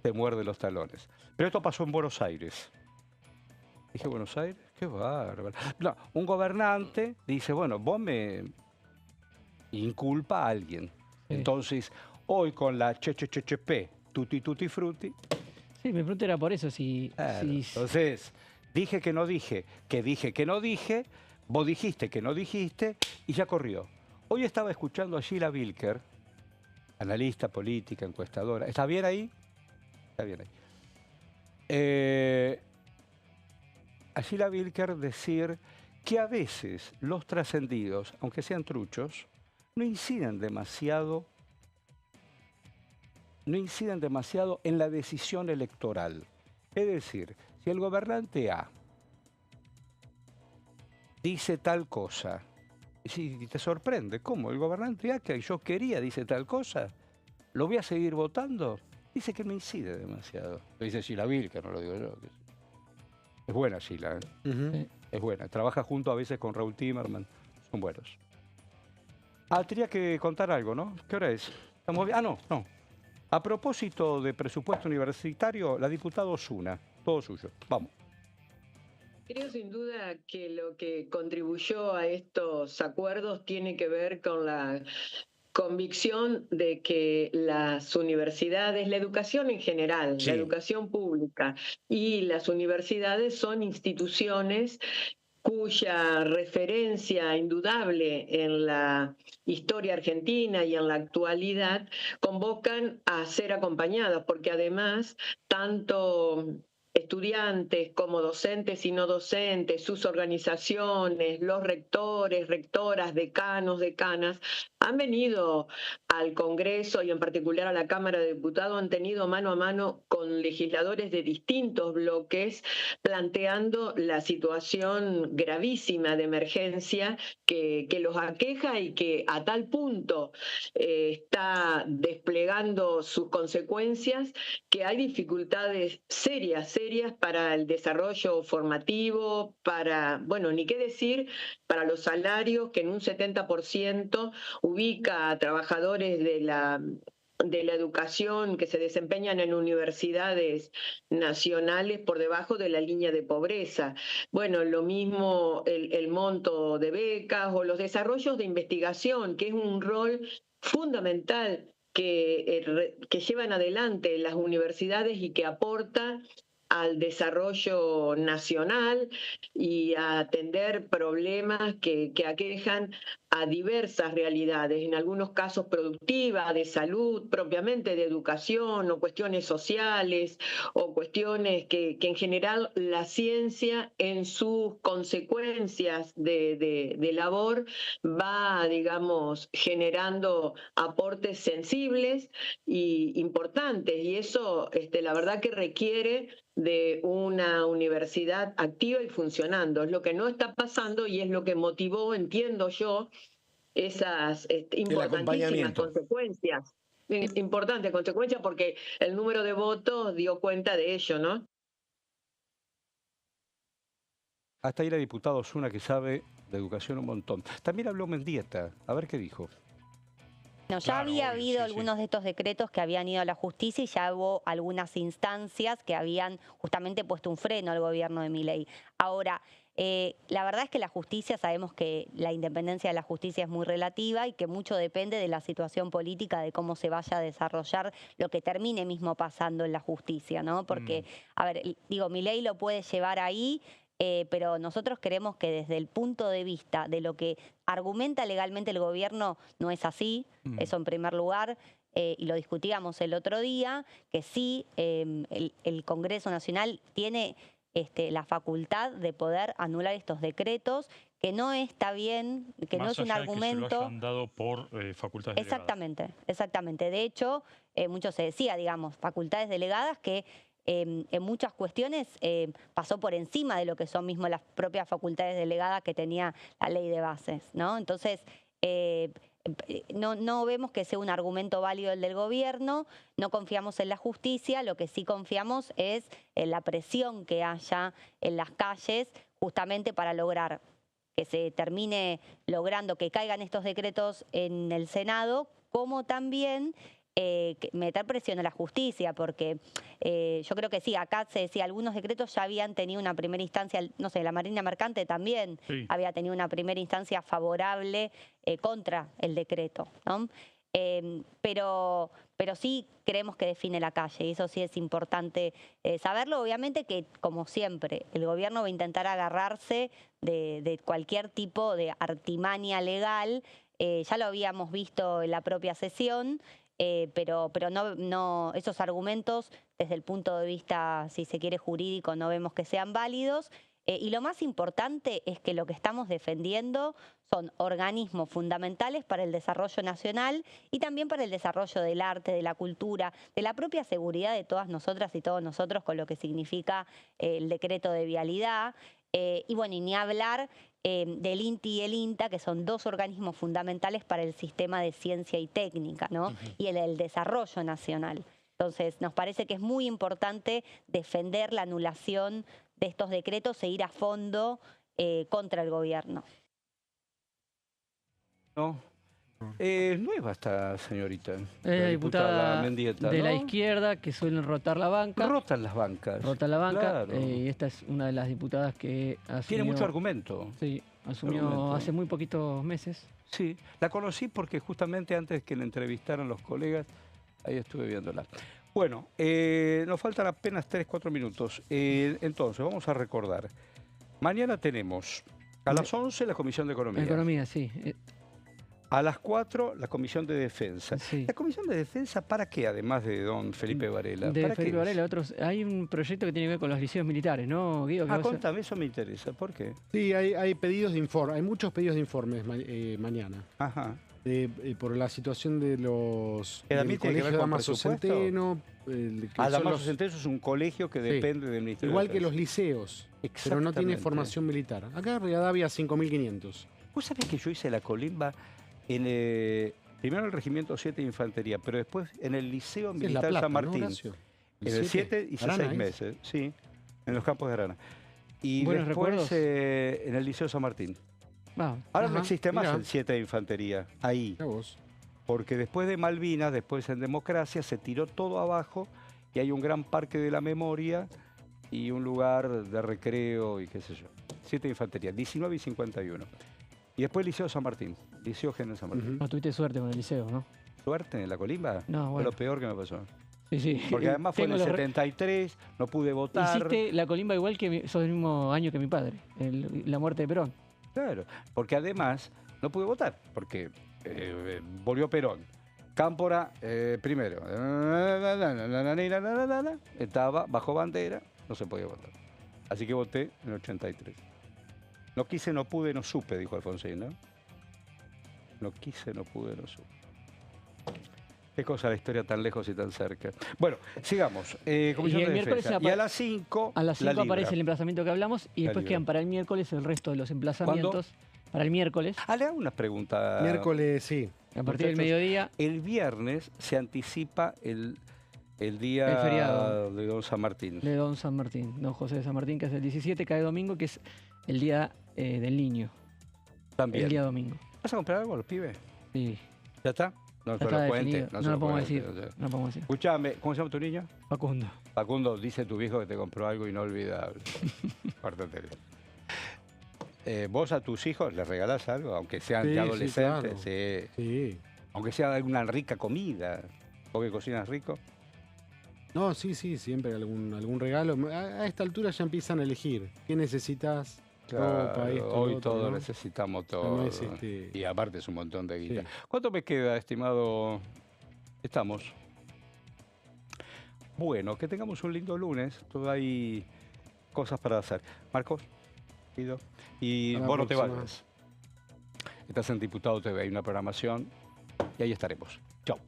Speaker 1: te muerde los talones. Pero esto pasó en Buenos Aires. Dije, ¿Buenos Aires? Qué bárbaro. No, un gobernante dice, bueno, vos me inculpa a alguien.
Speaker 2: Sí.
Speaker 1: Entonces, hoy con la che, tutti frutti,
Speaker 2: Sí, mi pregunta era por eso, si...
Speaker 1: claro,
Speaker 2: si-
Speaker 1: entonces, dije que no dije, que no dije, vos dijiste que no dijiste, y ya corrió. Hoy estaba escuchando a Sheila Wilker, analista política, encuestadora. ¿Está bien ahí? Está bien ahí. A Sheila Wilker decir que a veces los trascendidos, aunque sean truchos, no inciden demasiado en la decisión electoral. Es decir, si el gobernante A dice tal cosa, y si te sorprende, ¿cómo? El gobernante A que yo quería dice tal cosa, ¿lo voy a seguir votando? Dice que no incide demasiado. Lo dice Sheila Wilker, no lo digo yo. Es buena Sheila, ¿eh?
Speaker 3: Ujú.
Speaker 2: Sí.
Speaker 1: Es buena. Trabaja junto a veces con Raúl Timerman. Son buenos. Tenía que contar algo, ¿no? ¿Qué hora es? Estamos bien. No. A propósito de presupuesto universitario, la diputada Osuna. Todo suyo. Vamos.
Speaker 8: Creo sin duda que lo que contribuyó a estos acuerdos tiene que ver con la convicción de que las universidades, la educación en general,
Speaker 1: Sí.
Speaker 8: la educación pública y las universidades son instituciones cuya referencia indudable en la historia argentina y en la actualidad convocan a ser acompañadas, porque además tanto estudiantes como docentes y no docentes, sus organizaciones, los rectores, rectoras, decanos, decanas, han venido al Congreso y en particular a la Cámara de Diputados, han tenido mano a mano con legisladores de distintos bloques planteando la situación gravísima de emergencia que los aqueja y que a tal punto está desplegando sus consecuencias que hay dificultades serias para el desarrollo formativo, para, bueno, ni qué decir, para los salarios, que en un 70% ubica a trabajadores de la educación que se desempeñan en universidades nacionales por debajo de la línea de pobreza. Bueno, lo mismo el monto de becas o los desarrollos de investigación, que es un rol fundamental que llevan adelante las universidades y que aporta al desarrollo nacional y a atender problemas que aquejan a diversas realidades, en algunos casos productivas, de salud, propiamente de educación, o cuestiones sociales, o cuestiones que en general la ciencia en sus consecuencias de labor va, digamos, generando aportes sensibles y importantes, y eso la verdad que requiere de una universidad activa y funcionando. Es lo que no está pasando y es lo que motivó, entiendo yo, esas importantísimas consecuencias. Importantes consecuencias porque el número de votos dio cuenta de ello, ¿no?
Speaker 1: Hasta ahí la diputada Osuna, que sabe de educación un montón. También habló Mendieta. A ver qué dijo.
Speaker 9: No, ya había habido algunos de estos decretos que habían ido a la justicia y ya hubo algunas instancias que habían justamente puesto un freno al gobierno de Milei. Ahora, la verdad es que la justicia, sabemos que la independencia de la justicia es muy relativa y que mucho depende de la situación política, de cómo se vaya a desarrollar lo que termine mismo pasando en la justicia, ¿no? Porque, a ver, digo, Milei lo puede llevar ahí, pero nosotros queremos que desde el punto de vista de lo que argumenta legalmente el gobierno no es así, eso en primer lugar, y lo discutíamos el otro día, que sí, el Congreso Nacional tiene la facultad de poder anular estos decretos, que no está bien, que no es un argumento...
Speaker 10: Que se lo hayan dado por facultades
Speaker 9: delegadas. Exactamente. De hecho, mucho se decía, digamos, facultades delegadas que en muchas cuestiones pasó por encima de lo que son mismo las propias facultades delegadas que tenía la ley de bases, ¿no? Entonces, no vemos que sea un argumento válido el del gobierno, no confiamos en la justicia, lo que sí confiamos es en la presión que haya en las calles justamente para lograr que se termine logrando que caigan estos decretos en el Senado, como también meter presión a la justicia, porque yo creo que sí, acá se decía, algunos decretos ya habían tenido una primera instancia, no sé, la Marina Mercante también había tenido una primera instancia favorable contra el decreto, ¿no? Pero sí creemos que define la calle, y eso sí es importante saberlo. Obviamente que, como siempre, el gobierno va a intentar agarrarse de cualquier tipo de artimaña legal, ya lo habíamos visto en la propia sesión, pero no, esos argumentos desde el punto de vista, si se quiere, jurídico, no vemos que sean válidos. Y lo más importante es que lo que estamos defendiendo son organismos fundamentales para el desarrollo nacional y también para el desarrollo del arte, de la cultura, de la propia seguridad de todas nosotras y todos nosotros, con lo que significa el decreto de vialidad. Y bueno, y ni hablar del INTI y el INTA, que son dos organismos fundamentales para el sistema de ciencia y técnica, ¿no? Y el desarrollo nacional. Entonces, nos parece que es muy importante defender la anulación de estos decretos e ir a fondo contra el gobierno.
Speaker 1: No. Es nueva esta señorita.
Speaker 2: La diputada
Speaker 1: Mendieta,
Speaker 2: de
Speaker 1: ¿no?
Speaker 2: la izquierda, que suelen rotar la banca.
Speaker 1: Rotan las bancas.
Speaker 2: Rotan la banca.
Speaker 1: Claro.
Speaker 2: Y esta es una de las diputadas que asumió...
Speaker 1: Tiene mucho argumento.
Speaker 2: Sí, asumió hace muy poquitos meses.
Speaker 1: Sí, la conocí porque justamente antes que la entrevistaran los colegas, ahí estuve viéndola. Bueno, nos faltan apenas 3-4 minutos. Entonces, vamos a recordar. Mañana tenemos a las 11 la Comisión de Economía.
Speaker 2: Economía, sí.
Speaker 1: A las 4 la Comisión de Defensa.
Speaker 2: Sí.
Speaker 1: ¿La Comisión de Defensa para qué, además de don Felipe Varela?
Speaker 2: De
Speaker 1: ¿Para
Speaker 2: Felipe
Speaker 1: qué?
Speaker 2: Varela, otros. Hay un proyecto que tiene que ver con los liceos militares, ¿no, Guido?
Speaker 1: Contame, eso me interesa. ¿Por qué?
Speaker 3: Sí, hay pedidos de informe, hay muchos pedidos de informes mañana.
Speaker 1: Ajá.
Speaker 3: Por la situación de los
Speaker 1: ¿Que también tiene que ver con
Speaker 3: Damaso
Speaker 1: presupuesto?
Speaker 3: Centeno.
Speaker 1: Damaso Centeno es un colegio que depende del Ministerio
Speaker 3: igual
Speaker 1: de
Speaker 3: que los
Speaker 1: Defensa.
Speaker 3: liceos, pero no tiene formación militar. Acá en Rivadavia 5.500.
Speaker 1: Vos sabés que yo hice la colimba en primero en el Regimiento 7 de Infantería, pero después en el Liceo
Speaker 3: Sí,
Speaker 1: Militar
Speaker 3: La Plata,
Speaker 1: San Martín.
Speaker 3: ¿no, Horacio?
Speaker 1: En el 7 hice
Speaker 3: Arana,
Speaker 1: 6 meses, sí, en los campos de Arana. Y
Speaker 2: ¿Buenos
Speaker 1: después
Speaker 2: recuerdos?
Speaker 1: en el Liceo San Martín. Ahora no existe más el 7 de Infantería, ahí. Porque después de Malvinas, después en Democracia, se tiró todo abajo y hay un gran parque de la memoria y un lugar de recreo y qué sé yo. 7 de Infantería, 19 y 51. Y después Liceo San Martín, Liceo General San Martín.
Speaker 2: No tuviste suerte con el liceo, ¿no?
Speaker 1: ¿Suerte en la colimba?
Speaker 2: No,
Speaker 1: Fue
Speaker 2: bueno.
Speaker 1: lo peor que me pasó.
Speaker 2: Sí, sí.
Speaker 1: Porque además fue en el
Speaker 2: Tengo
Speaker 1: 73, no pude votar.
Speaker 2: Hiciste la colimba igual que sos del mismo año que mi padre, la muerte de Perón.
Speaker 1: Claro, porque además no pude votar porque volvió Perón. Cámpora primero. Estaba bajo bandera, no se podía votar. Así que voté en el 83. No quise, no pude, no supe, dijo Alfonsín, ¿no? No quise, no pude, no supe. Qué cosa la historia tan lejos y tan cerca. Bueno, sigamos. Comisión de Defensa. Y a las 5.
Speaker 2: A las 5 aparece el emplazamiento que hablamos y después quedan para el miércoles el resto de los emplazamientos. ¿Cuándo? Para el miércoles.
Speaker 1: Le hago una pregunta.
Speaker 3: Miércoles, sí.
Speaker 2: A partir del mediodía.
Speaker 1: El viernes se anticipa el día
Speaker 2: el feriado
Speaker 1: de Don San Martín.
Speaker 2: De Don San Martín, Don José de San Martín, que es el 17, cae domingo, que es el día del niño.
Speaker 1: También.
Speaker 2: El día domingo.
Speaker 1: ¿Vas a comprar algo a los pibes?
Speaker 2: Sí.
Speaker 1: ¿Ya está? No se lo cuente.
Speaker 2: No lo podemos decir. No podemos decir.
Speaker 1: Escuchame, ¿cómo se llama tu niño?
Speaker 2: Facundo.
Speaker 1: Facundo, dice tu viejo que te compró algo inolvidable. Pórtate bien. ¿Vos a tus hijos les regalás algo? Aunque sean de adolescentes.
Speaker 3: Sí, claro. Sí.
Speaker 1: Aunque sea alguna rica comida. ¿Vos que cocinas rico?
Speaker 3: No, sí, siempre algún regalo. A esta altura ya empiezan a elegir. ¿Qué necesitas?
Speaker 1: Claro,
Speaker 3: ropa, esto,
Speaker 1: hoy
Speaker 3: otro,
Speaker 1: todo
Speaker 3: ¿no?
Speaker 1: necesitamos todo.
Speaker 3: No es
Speaker 1: Y aparte es un montón de guita.
Speaker 3: Sí.
Speaker 1: ¿Cuánto me queda, estimado? Estamos. Bueno, que tengamos un lindo lunes. Todavía hay cosas para hacer. Marcos, Guido. Y vos no te vayas. Estás en Diputado TV, hay una programación y ahí estaremos. Chau.